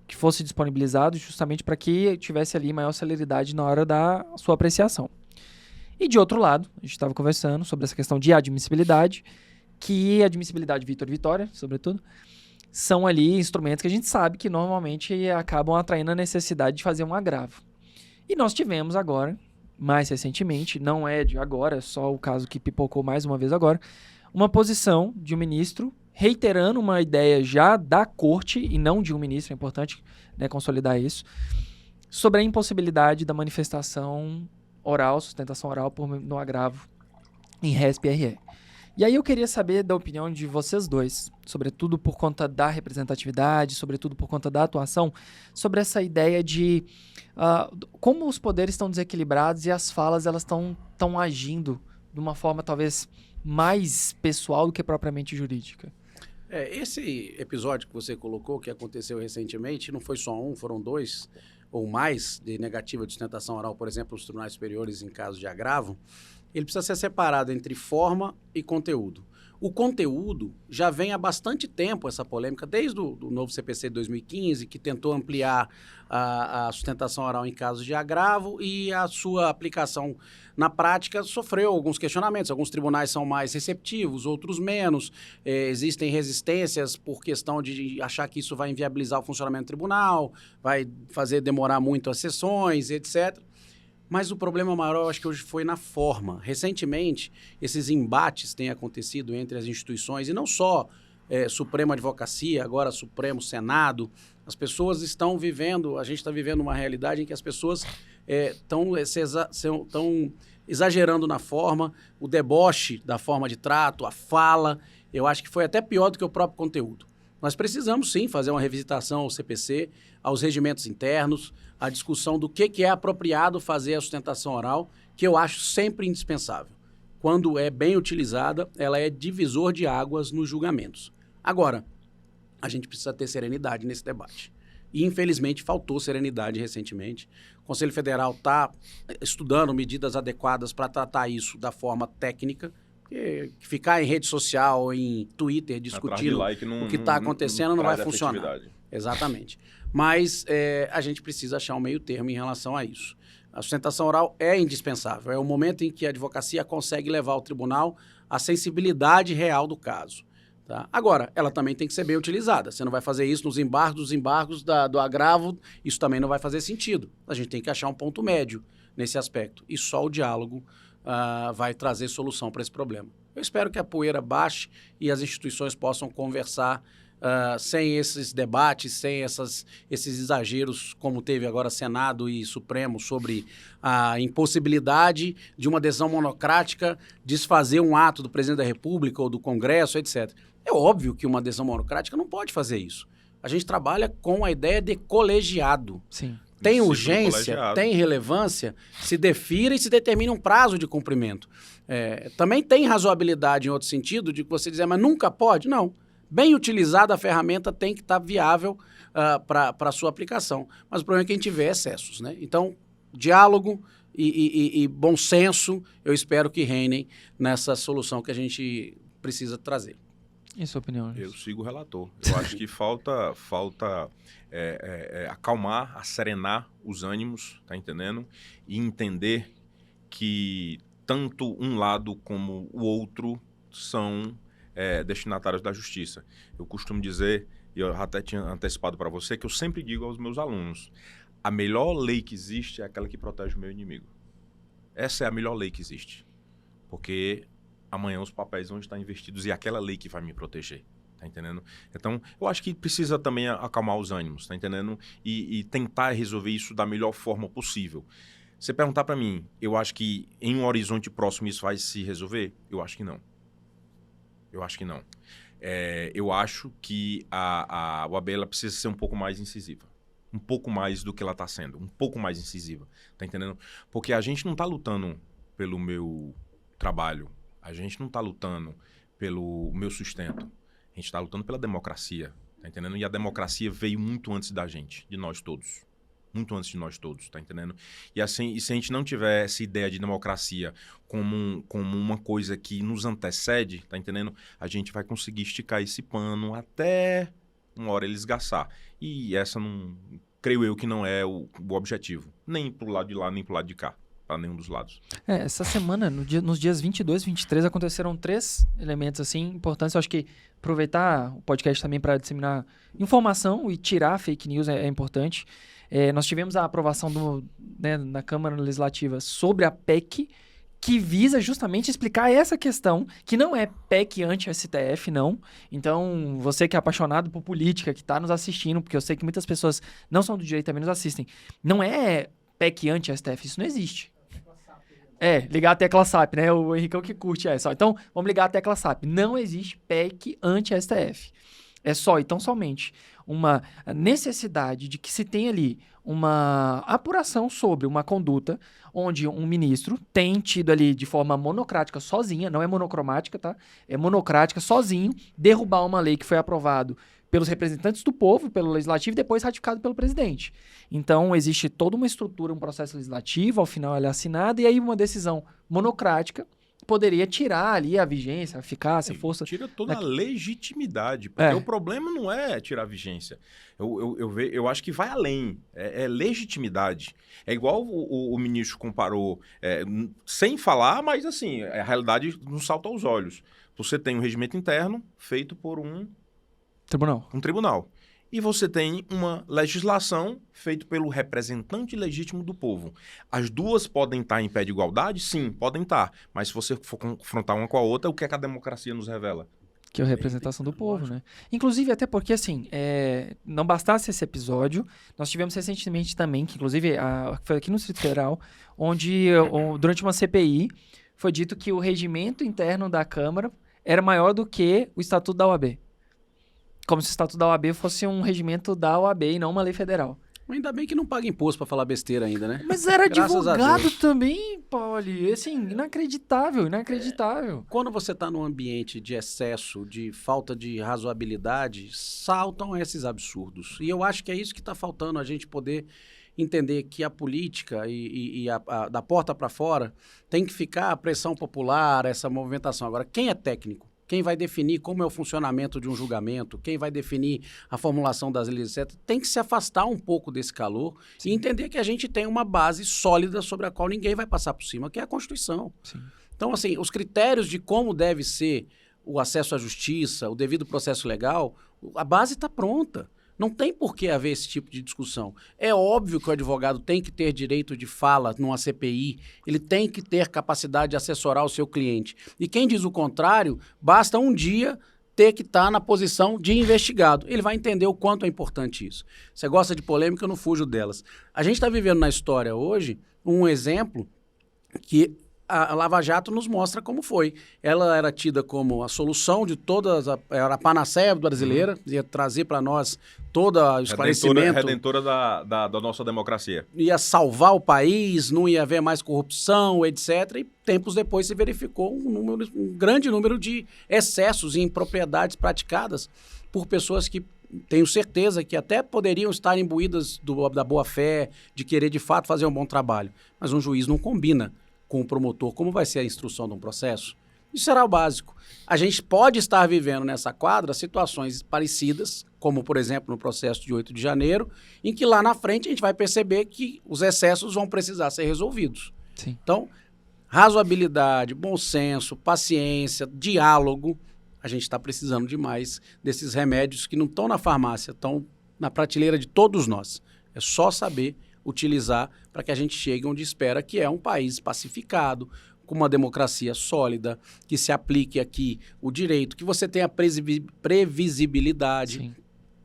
que fosse disponibilizado justamente para que tivesse ali maior celeridade na hora da sua apreciação. E de outro lado, a gente estava conversando sobre essa questão de admissibilidade, que admissibilidade Vitor e Vitória, sobretudo, são ali instrumentos que a gente sabe que normalmente acabam atraindo a necessidade de fazer um agravo. E nós tivemos agora, mais recentemente, não é de agora, é só o caso que pipocou mais uma vez agora, uma posição de um ministro reiterando uma ideia já da corte, e não de um ministro, é importante, né, consolidar isso, sobre a impossibilidade da manifestação oral, sustentação oral no agravo em RESP e RE. E aí eu queria saber da opinião de vocês dois, sobretudo por conta da representatividade, sobretudo por conta da atuação, sobre essa ideia de como os poderes estão desequilibrados e as falas elas estão agindo de uma forma talvez mais pessoal do que propriamente jurídica. Esse episódio que você colocou, que aconteceu recentemente, não foi só um, foram 2 ou mais de negativa de sustentação oral, por exemplo, nos tribunais superiores em caso de agravo, ele precisa ser separado entre forma e conteúdo. O conteúdo já vem há bastante tempo essa polêmica, desde o novo CPC de 2015, que tentou ampliar a sustentação oral em casos de agravo, e a sua aplicação na prática sofreu alguns questionamentos. Alguns tribunais são mais receptivos, outros menos. Existem resistências por questão de achar que isso vai inviabilizar o funcionamento do tribunal, vai fazer demorar muito as sessões, etc. Mas o problema maior, eu acho que hoje foi na forma. Recentemente, esses embates têm acontecido entre as instituições, e não só Suprema Advocacia, agora Supremo Senado. As pessoas estão vivendo, a gente está vivendo uma realidade em que as pessoas estão exagerando na forma, o deboche da forma de trato, a fala. Eu acho que foi até pior do que o próprio conteúdo. Nós precisamos, sim, fazer uma revisitação ao CPC, aos regimentos internos, a discussão do que é apropriado fazer a sustentação oral, que eu acho sempre indispensável. Quando é bem utilizada, ela é divisor de águas nos julgamentos. Agora, a gente precisa ter serenidade nesse debate. E, infelizmente, faltou serenidade recentemente. O Conselho Federal está estudando medidas adequadas para tratar isso da forma técnica, porque ficar em rede social, em Twitter, discutindo o que está acontecendo não vai funcionar. Exatamente. Mas a gente precisa achar um meio termo em relação a isso. A sustentação oral é indispensável. É o momento em que a advocacia consegue levar ao tribunal a sensibilidade real do caso. Tá? Agora, ela também tem que ser bem utilizada. Você não vai fazer isso nos embargos do agravo, isso também não vai fazer sentido. A gente tem que achar um ponto médio nesse aspecto. E só o diálogo vai trazer solução para esse problema. Eu espero que a poeira baixe e as instituições possam conversar sem esses debates, sem esses exageros, como teve agora Senado e Supremo, sobre a impossibilidade de uma decisão monocrática desfazer um ato do presidente da República ou do Congresso, etc. É óbvio que uma decisão monocrática não pode fazer isso. A gente trabalha com a ideia de colegiado. Sim. Tem urgência, tem relevância, se defira e se determina um prazo de cumprimento. Também tem razoabilidade em outro sentido, de que você dizer, mas nunca pode? Não. Bem utilizada, a ferramenta tem que estar viável para a sua aplicação. Mas o problema é que a gente vê excessos, né? Então, diálogo e bom senso, eu espero que reinem nessa solução que a gente precisa trazer. Em sua opinião? Eu sigo o relator. Eu acho que falta acalmar, acerenar os ânimos, tá entendendo? E entender que tanto um lado como o outro são destinatários da justiça. Eu costumo dizer, e eu até tinha antecipado para você, que eu sempre digo aos meus alunos, a melhor lei que existe é aquela que protege o meu inimigo. Essa é a melhor lei que existe. Porque amanhã os papéis vão estar investidos e é aquela lei que vai me proteger, tá entendendo? Então, eu acho que precisa também acalmar os ânimos, tá entendendo? E tentar resolver isso da melhor forma possível. Você perguntar para mim, eu acho que em um horizonte próximo isso vai se resolver? Eu acho que não. Eu acho que não. Eu acho que a OAB ela precisa ser um pouco mais incisiva. Um pouco mais do que ela está sendo. Um pouco mais incisiva, tá entendendo? Porque a gente não está lutando pelo meu trabalho. A gente não está lutando pelo meu sustento. A gente está lutando pela democracia, tá entendendo? E a democracia veio muito antes da gente, de nós todos. Muito antes de nós todos, tá entendendo? E assim, e se a gente não tiver essa ideia de democracia como uma coisa que nos antecede, tá entendendo? A gente vai conseguir esticar esse pano até uma hora ele esgaçar. E essa não, creio eu que não é o objetivo. Nem pro lado de lá, nem pro lado de cá. para nenhum dos lados. Essa semana, nos dias 22 e 23, aconteceram 3 elementos assim importantes. Eu acho que aproveitar o podcast também para disseminar informação e tirar fake news é importante. Nós tivemos a aprovação na Câmara Legislativa sobre a PEC, que visa justamente explicar essa questão, que não é PEC anti-STF, não. Então, você que é apaixonado por política, que está nos assistindo, porque eu sei que muitas pessoas não são do direito também nos assistem, não é PEC anti-STF, isso não existe. Ligar a tecla SAP, né? O Henricão que curte essa. Então, vamos ligar a tecla SAP. Não existe PEC anti-STF. É só e tão somente uma necessidade de que se tenha ali uma apuração sobre uma conduta onde um ministro tem tido ali de forma monocrática sozinha, não é monocromática, tá? É monocrática, sozinho, derrubar uma lei que foi aprovado pelos representantes do povo, pelo legislativo, e depois ratificado pelo presidente. Então, existe toda uma estrutura, um processo legislativo, ao final ela é assinada, e aí uma decisão monocrática poderia tirar ali a vigência, a eficácia, a força. Tira toda a legitimidade, porque o problema não é tirar a vigência. Eu acho que vai além, é legitimidade. É igual o ministro comparou, sem falar, mas assim, a realidade não salta aos olhos. Você tem um regimento interno feito por um tribunal. E você tem uma legislação feita pelo representante legítimo do povo. As duas podem estar em pé de igualdade? Sim, podem estar. Mas se você for confrontar uma com a outra, o que é que a democracia nos revela? Que é a representação do povo, né? Inclusive, até porque, assim, não bastasse esse episódio, nós tivemos recentemente também, que inclusive foi aqui no Distrito Federal, onde durante uma CPI foi dito que o regimento interno da Câmara era maior do que o Estatuto da OAB. Como se o Estatuto da OAB fosse um regimento da OAB e não uma lei federal. Ainda bem que não paga imposto para falar besteira ainda, né? Mas era advogado também, Pauli. Assim, inacreditável. Quando você está num ambiente de excesso, de falta de razoabilidade, saltam esses absurdos. E eu acho que é isso que está faltando, a gente poder entender que a política da porta para fora tem que ficar a pressão popular, essa movimentação. Agora, quem é técnico? Quem vai definir como é o funcionamento de um julgamento, quem vai definir a formulação das leis, etc., tem que se afastar um pouco desse calor. Sim. E entender que a gente tem uma base sólida sobre a qual ninguém vai passar por cima, que é a Constituição. Sim. Então, assim, os critérios de como deve ser o acesso à justiça, o devido processo legal, a base está pronta. Não tem por que haver esse tipo de discussão. É óbvio que o advogado tem que ter direito de fala numa CPI, ele tem que ter capacidade de assessorar o seu cliente. E quem diz o contrário, basta um dia ter que estar na posição de investigado. Ele vai entender o quanto é importante isso. Você gosta de polêmica, eu não fujo delas. A gente está vivendo na história hoje um exemplo que a Lava Jato nos mostra como foi. Ela era tida como a solução de todas, era a panaceia brasileira, ia trazer para nós todo o esclarecimento. Redentora da nossa democracia. Ia salvar o país, não ia haver mais corrupção, etc. E tempos depois se verificou um grande número de excessos e impropriedades praticadas por pessoas que tenho certeza que até poderiam estar imbuídas da boa-fé, de querer de fato fazer um bom trabalho. Mas um juiz não combina com o promotor como vai ser a instrução de um processo. Isso será o básico. A gente pode estar vivendo nessa quadra situações parecidas, como, por exemplo, no processo de 8 de janeiro, em que lá na frente a gente vai perceber que os excessos vão precisar ser resolvidos. Sim. Então, razoabilidade, bom senso, paciência, diálogo, a gente está precisando demais desses remédios que não estão na farmácia, estão na prateleira de todos nós. É só saber utilizar para que a gente chegue onde espera, que é um país pacificado, com uma democracia sólida, que se aplique aqui o direito, que você tenha previsibilidade. Sim.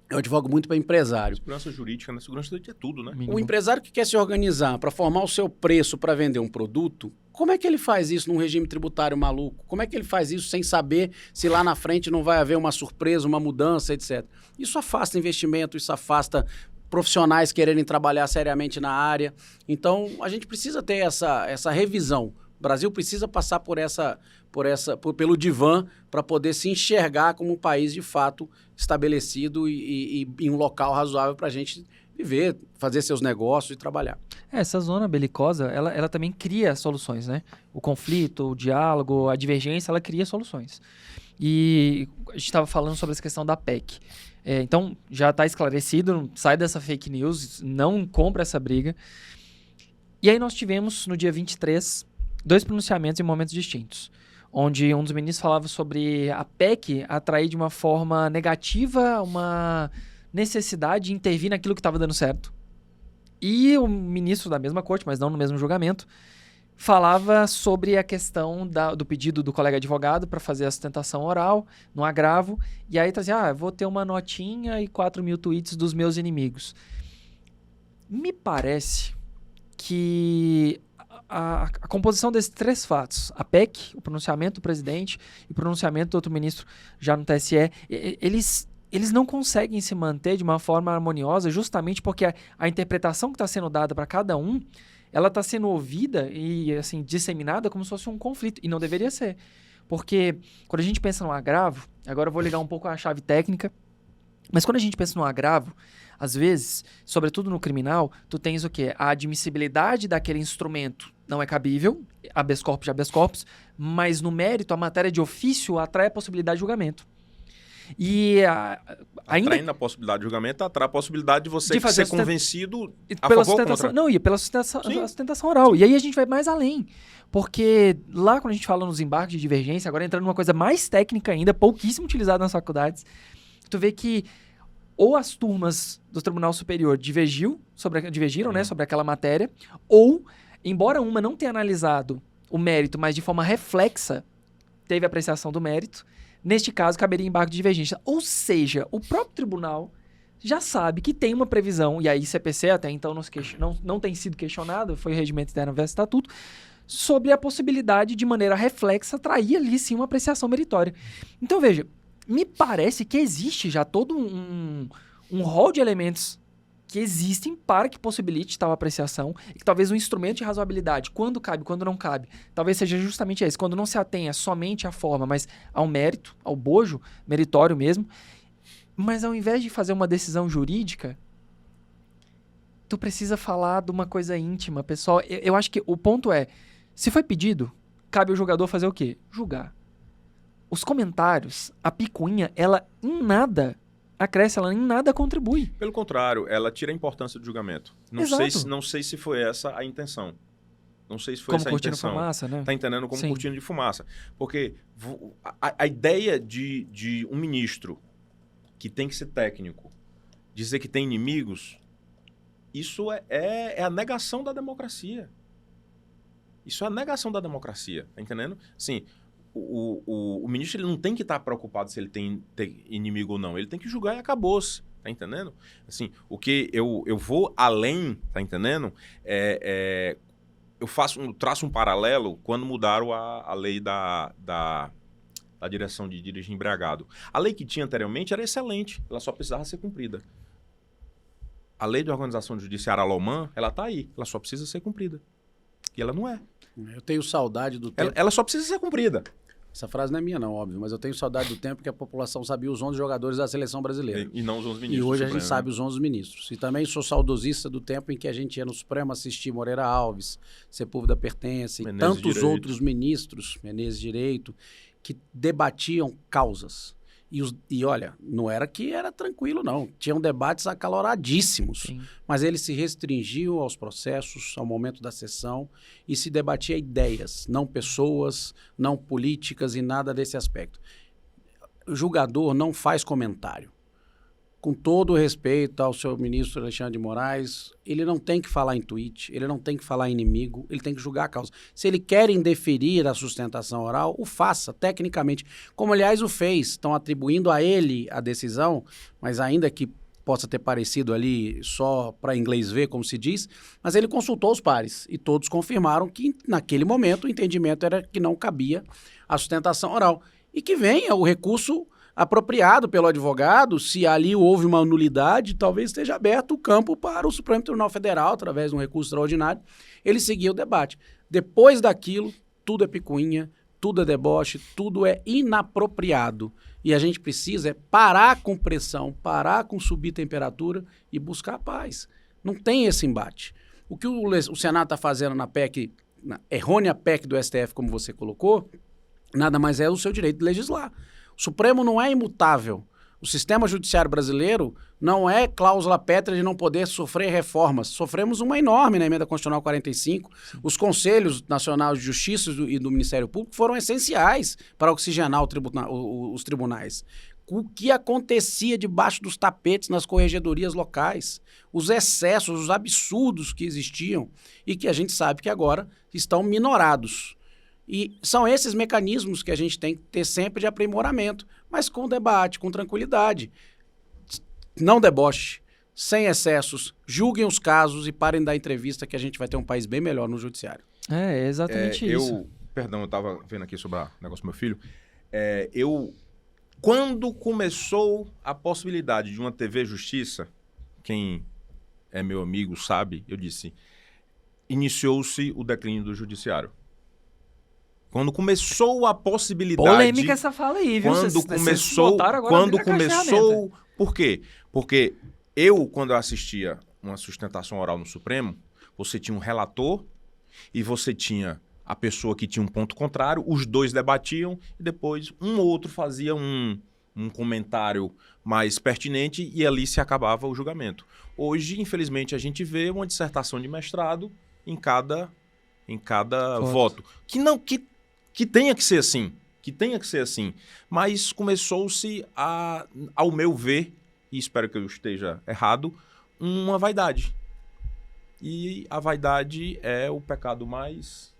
Eu advogo muito para empresário. Segurança jurídica, né? Segurança jurídica é tudo, né? O empresário que quer se organizar para formar o seu preço para vender um produto, como é que ele faz isso num regime tributário maluco? Como é que ele faz isso sem saber se lá na frente não vai haver uma surpresa, uma mudança, etc. Isso afasta investimento, isso afasta profissionais quererem trabalhar seriamente na área. Então, a gente precisa ter essa revisão. O Brasil precisa passar pelo divã para poder se enxergar como um país de fato estabelecido e em um local razoável para a gente viver, fazer seus negócios e trabalhar. Essa zona belicosa, ela também cria soluções, né? O conflito, o diálogo, a divergência, ela cria soluções. E a gente estava falando sobre essa questão da PEC. Então, já está esclarecido, sai dessa fake news, não compra essa briga. E aí nós tivemos, no dia 23, 2 pronunciamentos em momentos distintos, onde um dos ministros falava sobre a PEC atrair de uma forma negativa uma necessidade de intervir naquilo que estava dando certo. E o ministro da mesma corte, mas não no mesmo julgamento, falava sobre a questão do pedido do colega advogado para fazer a sustentação oral no agravo, e aí trazia, vou ter uma notinha e 4.000 tweets dos meus inimigos. Me parece que a composição desses 3 fatos, a PEC, o pronunciamento do presidente e o pronunciamento do outro ministro já no TSE, eles não conseguem se manter de uma forma harmoniosa justamente porque a interpretação que está sendo dada para cada um, ela está sendo ouvida e assim, disseminada como se fosse um conflito, e não deveria ser. Porque quando a gente pensa no agravo, agora eu vou ligar um pouco a chave técnica, mas quando a gente pensa no agravo, às vezes, sobretudo no criminal, tu tens o quê? A admissibilidade daquele instrumento não é cabível, habeas corpus de habeas corpus, mas no mérito, a matéria de ofício atrai a possibilidade de julgamento. E ainda... Atraindo a possibilidade de julgamento, atrai a possibilidade de você ser convencido a pela favor ou contra. Não, e pela sustentação oral. E aí a gente vai mais além. Porque lá quando a gente fala nos embargos de divergência, agora entrando numa coisa mais técnica ainda, pouquíssimo utilizada nas faculdades, tu vê que ou as turmas do Tribunal Superior divergiram, né, sobre aquela matéria, ou, embora uma não tenha analisado o mérito, mas de forma reflexa, teve apreciação do mérito, neste caso caberia embargo de divergência. Ou seja, o próprio tribunal já sabe que tem uma previsão, e aí CPC até então não tem sido questionado, foi o regimento interno versus estatuto, sobre a possibilidade de maneira reflexa trair ali sim uma apreciação meritória. Então veja, me parece que existe já todo um rol de elementos que existem para que possibilite tal apreciação e que talvez o instrumento de razoabilidade, quando cabe, quando não cabe, talvez seja justamente esse, quando não se atenha somente à forma, mas ao mérito, ao bojo meritório mesmo, mas ao invés de fazer uma decisão jurídica, tu precisa falar de uma coisa íntima, pessoal. Eu acho que o ponto é, se foi pedido, cabe ao julgador fazer o quê? Julgar. Os comentários, a picuinha, ela em nada acresce, ela em nada contribui. Pelo contrário, ela tira a importância do julgamento. Não sei se foi essa a intenção. Não sei se foi essa a intenção. Como cortina de fumaça, né? Tá entendendo? Como Sim. cortina de fumaça. Porque a ideia de um ministro que tem que ser técnico, dizer que tem inimigos, isso é a negação da democracia. Isso é a negação da democracia. Tá entendendo? Assim, o ministro ele não tem que estar preocupado se ele tem inimigo ou não. Ele tem que julgar e acabou-se. Tá entendendo? Assim, o que eu vou além, tá entendendo? Eu traço um paralelo quando mudaram a lei da direção de dirigir embriagado. A lei que tinha anteriormente era excelente. Ela só precisava ser cumprida. A lei de organização judiciária alemã, ela tá aí. Ela só precisa ser cumprida. E ela não é. Eu tenho saudade do tempo... Ela só precisa ser cumprida. Essa frase não é minha não, óbvio, mas eu tenho saudade do tempo que a população sabia os 11 jogadores da seleção brasileira. E não os 11 ministros. E hoje a gente sabe os 11 ministros. E também sou saudosista do tempo em que a gente ia no Supremo assistir Moreira Alves, Sepúlveda Pertence, e tantos outros ministros, Menezes Direito, que debatiam causas. E olha, não era que era tranquilo, não. Tinham debates acaloradíssimos. Sim. Mas eles se restringiam aos processos, ao momento da sessão, e se debatia ideias, não pessoas, não políticas e nada desse aspecto. O julgador não faz comentário. Com todo o respeito ao seu ministro Alexandre de Moraes, ele não tem que falar em tweet, ele não tem que falar em inimigo, ele tem que julgar a causa. Se ele quer indeferir a sustentação oral, o faça, tecnicamente. Como, aliás, o fez. Estão atribuindo a ele a decisão, mas ainda que possa ter parecido ali só para inglês ver, como se diz, mas ele consultou os pares e todos confirmaram que, naquele momento, o entendimento era que não cabia a sustentação oral. E que venha o recurso apropriado pelo advogado, se ali houve uma nulidade, talvez esteja aberto o campo para o Supremo Tribunal Federal, através de um recurso extraordinário, ele seguir o debate. Depois daquilo, tudo é picuinha, tudo é deboche, tudo é inapropriado. E a gente precisa parar com pressão, parar com subir temperatura e buscar paz. Não tem esse embate. O que o Senado está fazendo na PEC, na errônea PEC do STF, como você colocou, nada mais é o seu direito de legislar. O Supremo não é imutável. O sistema judiciário brasileiro não é cláusula pétrea de não poder sofrer reformas. Sofremos uma enorme na Emenda Constitucional 45. Sim. Os Conselhos Nacionais de Justiça e do Ministério Público foram essenciais para oxigenar os tribunais. O que acontecia debaixo dos tapetes nas corregedorias locais, os excessos, os absurdos que existiam e que a gente sabe que agora estão minorados. E são esses mecanismos que a gente tem que ter sempre de aprimoramento, mas com debate, com tranquilidade. Não deboche, sem excessos, julguem os casos e parem de dar entrevista que a gente vai ter um país bem melhor no judiciário. É exatamente isso. Perdão, eu estava vendo aqui sobre o negócio do meu filho. Quando começou a possibilidade de uma TV Justiça, quem é meu amigo sabe, eu disse, iniciou-se o declínio do judiciário. Quando começou a possibilidade... Polêmica essa fala aí, viu? Quando começou... Por quê? Porque quando eu assistia uma sustentação oral no Supremo, você tinha um relator e você tinha a pessoa que tinha um ponto contrário, os dois debatiam e depois um ou outro fazia um comentário mais pertinente e ali se acabava o julgamento. Hoje, infelizmente, a gente vê uma dissertação de mestrado em cada voto. Que tenha que ser assim, mas começou-se ao meu ver, e espero que eu esteja errado, uma vaidade. E a vaidade é o pecado mais...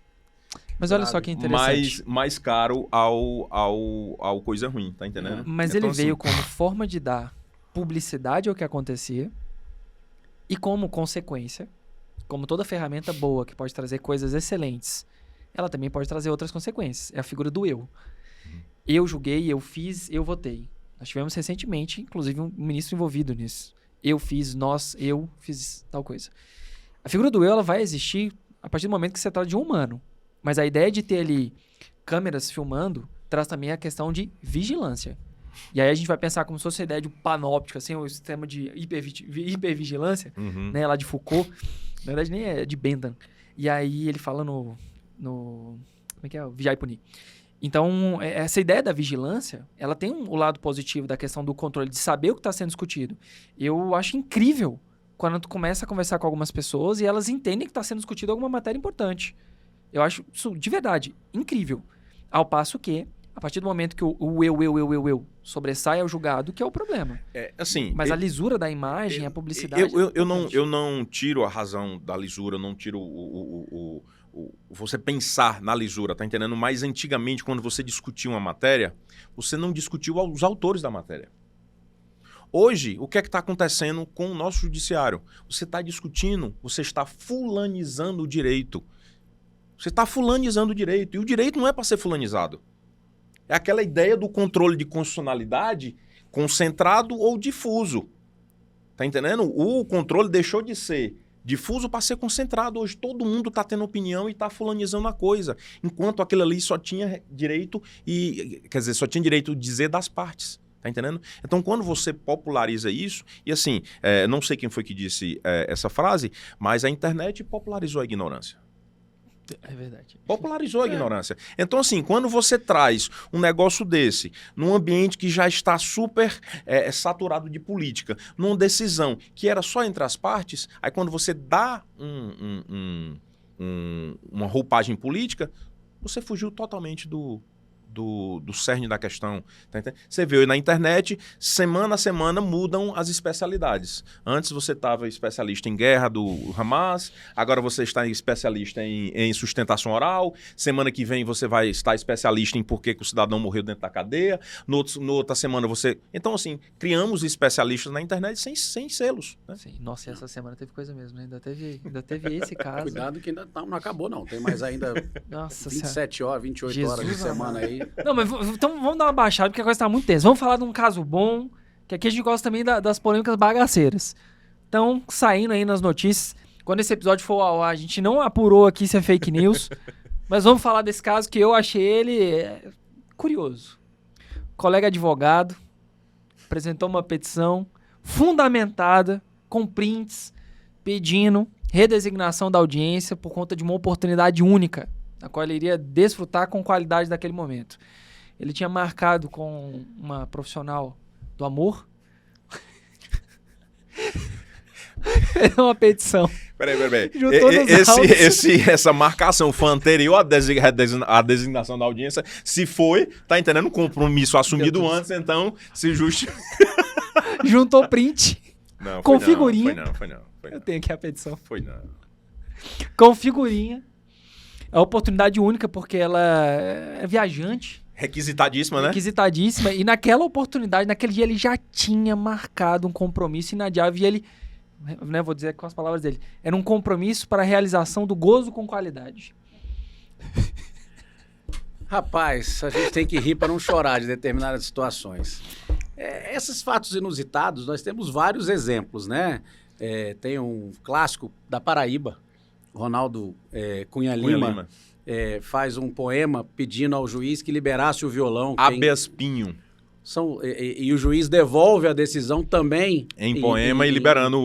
Mas olha só que interessante. Mais caro ao coisa ruim, tá entendendo? Mas então, ele veio como forma de dar publicidade ao que acontecia e como consequência, como toda ferramenta boa que pode trazer coisas excelentes, ela também pode trazer outras consequências. É a figura do eu. Eu julguei, eu fiz, eu votei. Nós tivemos recentemente, inclusive, um ministro envolvido nisso. Eu fiz tal coisa. A figura do eu, ela vai existir a partir do momento que você trata de um humano. Mas a ideia de ter ali câmeras filmando traz também a questão de vigilância. E aí a gente vai pensar como se fosse a ideia de um panóptico, assim, o sistema de hipervigilância, né, lá de Foucault. Na verdade, nem é de Bentham. E aí ele fala no como é que é? Vigiar e punir. Então, essa ideia da vigilância, ela tem o lado positivo da questão do controle, de saber o que está sendo discutido. Eu acho incrível quando tu começa a conversar com algumas pessoas e elas entendem que está sendo discutido alguma matéria importante. Eu acho isso, de verdade, incrível. Ao passo que, a partir do momento que o eu sobressai ao julgado, que é o problema. Mas a lisura da imagem, a publicidade... Eu não tiro a razão da lisura, eu não tiro você pensar na lisura, tá entendendo? Mas antigamente, quando você discutia uma matéria, você não discutiu os autores da matéria. Hoje, o que é que está acontecendo com o nosso judiciário? Você está discutindo, você está fulanizando o direito. Você está fulanizando o direito. E o direito não é para ser fulanizado. É aquela ideia do controle de constitucionalidade concentrado ou difuso. Tá entendendo? O controle deixou de ser difuso para ser concentrado. Hoje todo mundo está tendo opinião e está fulanizando a coisa. Enquanto aquilo ali só tinha direito só tinha direito de dizer das partes. Tá entendendo? Então, quando você populariza isso, e assim, não sei quem foi que disse essa frase, mas a internet popularizou a ignorância. É verdade. Popularizou a ignorância. Então, assim, quando você traz um negócio desse, num ambiente que já está super saturado de política, numa decisão que era só entre as partes, aí quando você dá uma roupagem política, você fugiu totalmente do cerne da questão. Tá entendendo? Você vê na internet, semana a semana mudam as especialidades. Antes você estava especialista em guerra do Hamas, agora você está especialista em sustentação oral, semana que vem você vai estar especialista em por que o cidadão morreu dentro da cadeia, no outra semana você... Então, assim, criamos especialistas na internet sem selos. Né? Sim. Nossa, e essa semana teve coisa mesmo, né? Ainda teve esse caso. Cuidado que ainda não acabou, não. Tem mais ainda 27 horas, 28 Jesus horas de semana aí. Não, mas então vamos dar uma baixada, porque a coisa tá muito tensa. Vamos falar de um caso bom, que aqui a gente gosta também das polêmicas bagaceiras. Então, saindo aí nas notícias, quando esse episódio for ao ar, a gente não apurou aqui se é fake news, mas vamos falar desse caso que eu achei ele curioso. Colega advogado apresentou uma petição fundamentada, com prints, pedindo redesignação da audiência por conta de uma oportunidade única, a qual ele iria desfrutar com qualidade daquele momento. Ele tinha marcado com uma profissional do amor. É uma petição. Peraí. Juntou nos autos. Essa marcação foi anterior à designação da audiência. Se foi, tá entendendo? Um compromisso assumido antes, então se justifica. Juntou print. Não, com figurinha. Foi não. Eu tenho aqui a petição. Foi não. Com figurinha. É uma oportunidade única porque ela é viajante. Requisitadíssima, né? Requisitadíssima. E naquela oportunidade, naquele dia, ele já tinha marcado um compromisso inadiável. E ele, né, vou dizer com as palavras dele, era um compromisso para a realização do gozo com qualidade. Rapaz, a gente tem que rir para não chorar de determinadas situações. Esses fatos inusitados, nós temos vários exemplos, né? Tem um clássico da Paraíba, Ronaldo Cunha Lima. Faz um poema pedindo ao juiz que liberasse o violão. Habeas Pinho. E o juiz devolve a decisão também em poema e liberando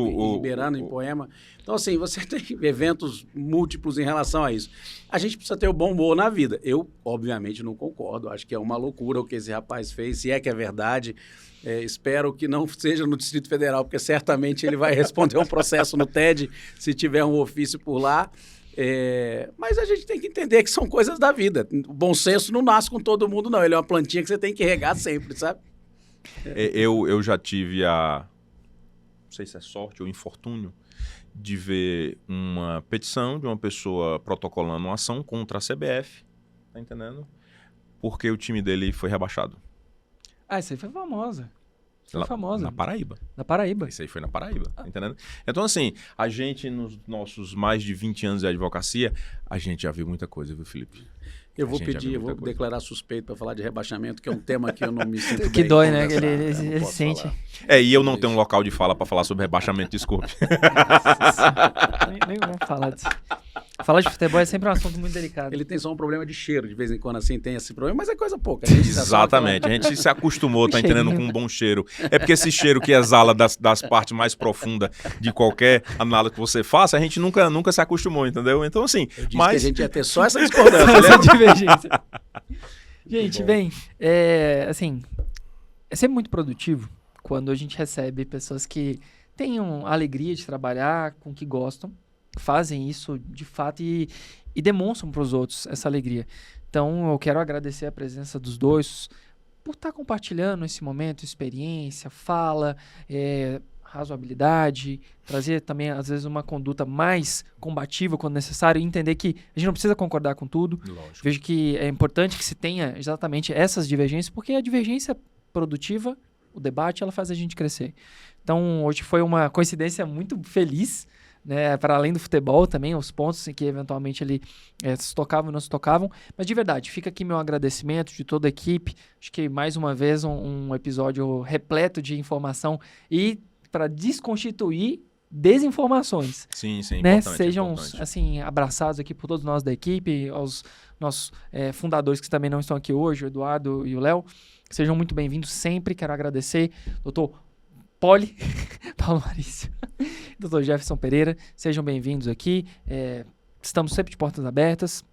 em poema. Então, assim, você tem eventos múltiplos em relação a isso. A gente precisa ter o bom humor na vida. Eu, obviamente, não concordo. Acho que é uma loucura o que esse rapaz fez, se é que é verdade. Espero que não seja no Distrito Federal, porque certamente ele vai responder um processo no TED se tiver um ofício por lá. Mas a gente tem que entender que são coisas da vida. O bom senso não nasce com todo mundo, não. Ele é uma plantinha que você tem que regar sempre, sabe? Eu já tive não sei se é sorte ou infortúnio, de ver uma petição de uma pessoa protocolando uma ação contra a CBF, tá entendendo? Porque o time dele foi rebaixado. Essa aí foi famosa. Na Paraíba. Na Paraíba. Isso aí foi na Paraíba, tá entendendo? Então, assim, a gente, nos nossos mais de 20 anos de advocacia, a gente já viu muita coisa, viu, Felipe? Eu vou declarar suspeito para falar de rebaixamento, que é um tema que eu não me sinto que bem. dói, né? Ele sente. E eu não tenho um local de fala para falar sobre rebaixamento, desculpe. Nem vamos falar disso. Falar de futebol é sempre um assunto muito delicado. Ele tem só um problema de cheiro, de vez em quando assim tem esse problema, mas é coisa pouca. Exatamente, a gente se acostumou, tá entendendo, com um bom cheiro. É porque esse cheiro que exala das partes mais profundas de qualquer análise que você faça, a gente nunca se acostumou, entendeu? Então, assim... Eu disse que a gente ia ter só essa discordância, essa divergência. Gente, bem, assim, é sempre muito produtivo quando a gente recebe pessoas que tenham a alegria de trabalhar com o que gostam, fazem isso de fato e demonstram para os outros essa alegria. Então, eu quero agradecer a presença dos dois por estar compartilhando esse momento, experiência, fala, razoabilidade, trazer também, às vezes, uma conduta mais combativa quando necessário e entender que a gente não precisa concordar com tudo. Lógico. Vejo que é importante que se tenha exatamente essas divergências, porque a divergência produtiva, o debate, ela faz a gente crescer. Então, hoje foi uma coincidência muito feliz, né, para além do futebol também, os pontos em que eventualmente ele se tocavam e não se tocavam, mas de verdade, fica aqui meu agradecimento de toda a equipe, acho que mais uma vez um episódio repleto de informação e para desconstituir desinformações. Sim, né? Importante, Sejam importante. assim, abraçados aqui por todos nós da equipe, aos nossos fundadores que também não estão aqui hoje, o Eduardo e o Léo, sejam muito bem-vindos sempre, quero agradecer, doutor Paulo Marício, Dr. Jefferson Pereira, sejam bem-vindos aqui, estamos sempre de portas abertas.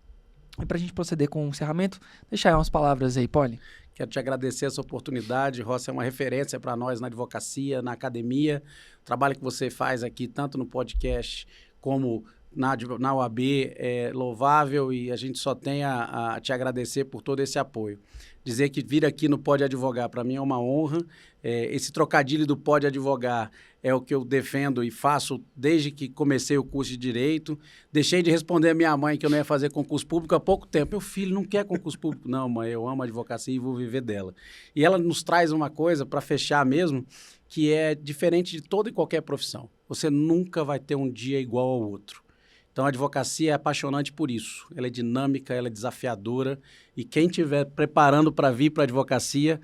E para a gente proceder com o encerramento, deixar aí umas palavras aí, Poli. Quero te agradecer essa oportunidade. Rossi é uma referência para nós na advocacia, na academia. O trabalho que você faz aqui, tanto no podcast como na UAB, é louvável e a gente só tem a te agradecer por todo esse apoio. Dizer que vir aqui no Pode Advogar, para mim é uma honra. Esse trocadilho do Pode Advogar é o que eu defendo e faço desde que comecei o curso de Direito. Deixei de responder a minha mãe que eu não ia fazer concurso público há pouco tempo. Meu filho não quer concurso público. Não, mãe, eu amo a advocacia e vou viver dela. E ela nos traz uma coisa, para fechar mesmo, que é diferente de toda e qualquer profissão. Você nunca vai ter um dia igual ao outro. Então, a advocacia é apaixonante por isso. Ela é dinâmica, ela é desafiadora. E quem estiver preparando para vir para a advocacia,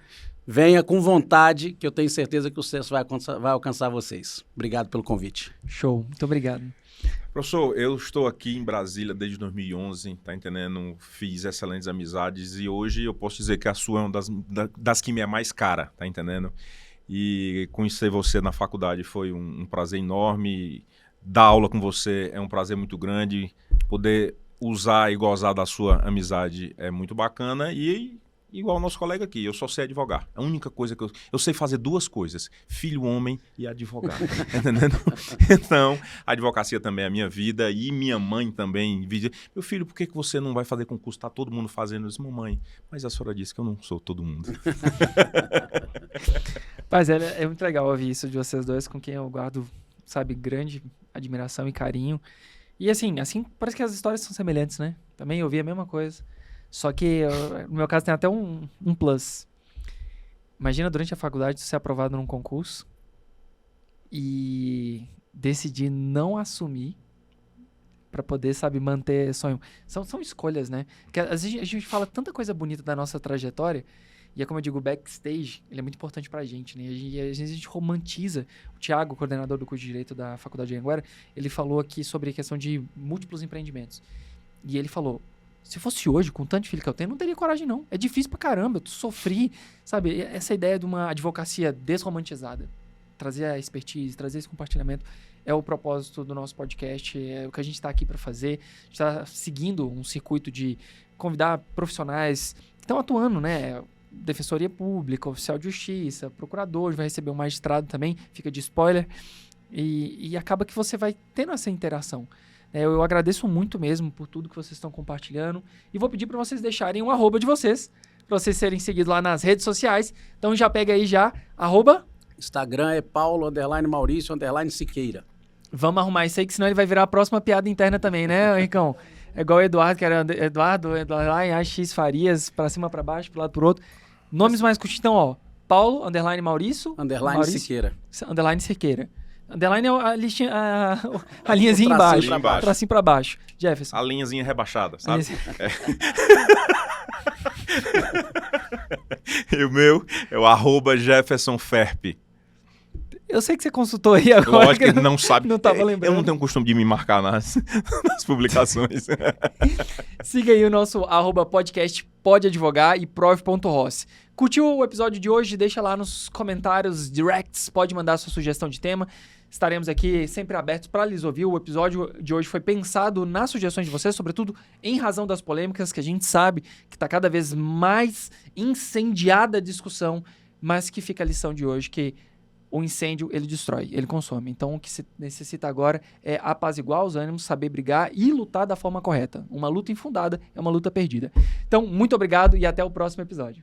venha com vontade, que eu tenho certeza que o sucesso vai alcançar vocês. Obrigado pelo convite. Show, muito obrigado. Professor, eu estou aqui em Brasília desde 2011, tá entendendo? Fiz excelentes amizades e hoje eu posso dizer que a sua é uma das que me é mais cara, tá entendendo? E conhecer você na faculdade foi um prazer enorme. Dar aula com você é um prazer muito grande. Poder usar e gozar da sua amizade é muito bacana. E igual o nosso colega aqui, eu só sei advogar. A única coisa que eu sei fazer 2 coisas, filho, homem e advogado. Entendendo? Então, a advocacia também é a minha vida e minha mãe também. Meu filho, por que você não vai fazer concurso? Tá todo mundo fazendo isso, mamãe. Mas a senhora disse que eu não sou todo mundo. Mas é muito legal ouvir isso de vocês dois, com quem eu guardo, sabe, grande admiração e carinho. E assim parece que as histórias são semelhantes, né? Também ouvi a mesma coisa. Só que, no meu caso, tem até um plus. Imagina, durante a faculdade, ser aprovado num concurso e decidir não assumir para poder, sabe, manter sonho. São escolhas, né? Porque às vezes a gente fala tanta coisa bonita da nossa trajetória e é como eu digo, o backstage, ele é muito importante pra gente, né? E às vezes a gente romantiza. O Thiago, coordenador do curso de Direito da Faculdade de Anhanguera, ele falou aqui sobre a questão de múltiplos empreendimentos. E ele falou, se fosse hoje, com tanto filho que eu tenho, não teria coragem, não. É difícil pra caramba, eu sofri, sabe? Essa ideia de uma advocacia desromantizada. Trazer a expertise, trazer esse compartilhamento é o propósito do nosso podcast, é o que a gente está aqui para fazer. A gente está seguindo um circuito de convidar profissionais que estão atuando, né? Defensoria Pública, oficial de justiça, procurador, vai receber um magistrado também, fica de spoiler. E acaba que você vai tendo essa interação. Eu agradeço muito mesmo por tudo que vocês estão compartilhando. E vou pedir para vocês deixarem um @ de vocês, para vocês serem seguidos lá nas redes sociais. Então já pega aí já, @. Instagram é Paulo_Maurício_Siqueira. Vamos arrumar isso aí, que senão ele vai virar a próxima piada interna também, né, Ricão? É igual o Eduardo, que era Eduardo X Farias, pra cima, pra baixo, pro lado, pro outro. Nomes mais curtos, então, ó. Paulo_Maurício. Siqueira. Siqueira. Underline é a linhazinha embaixo. Tracinho pra baixo. Jefferson. A linhazinha rebaixada, sabe? E o meu é o @JeffersonFerp. Eu sei que você consultou aí agora. Lógico que ele não sabe. Não tava lembrando. Eu não tenho o costume de me marcar nas publicações. Siga aí o nosso @podcast Pode Advogar e prov.rossi. Curtiu o episódio de hoje? Deixa lá nos comentários directs, pode mandar sua sugestão de tema. Estaremos aqui sempre abertos para lhes ouvir. O episódio de hoje foi pensado nas sugestões de vocês, sobretudo em razão das polêmicas, que a gente sabe que está cada vez mais incendiada a discussão, mas que fica a lição de hoje, que o incêndio, ele destrói, ele consome. Então, o que se necessita agora é apaziguar os ânimos, saber brigar e lutar da forma correta. Uma luta infundada é uma luta perdida. Então, muito obrigado e até o próximo episódio.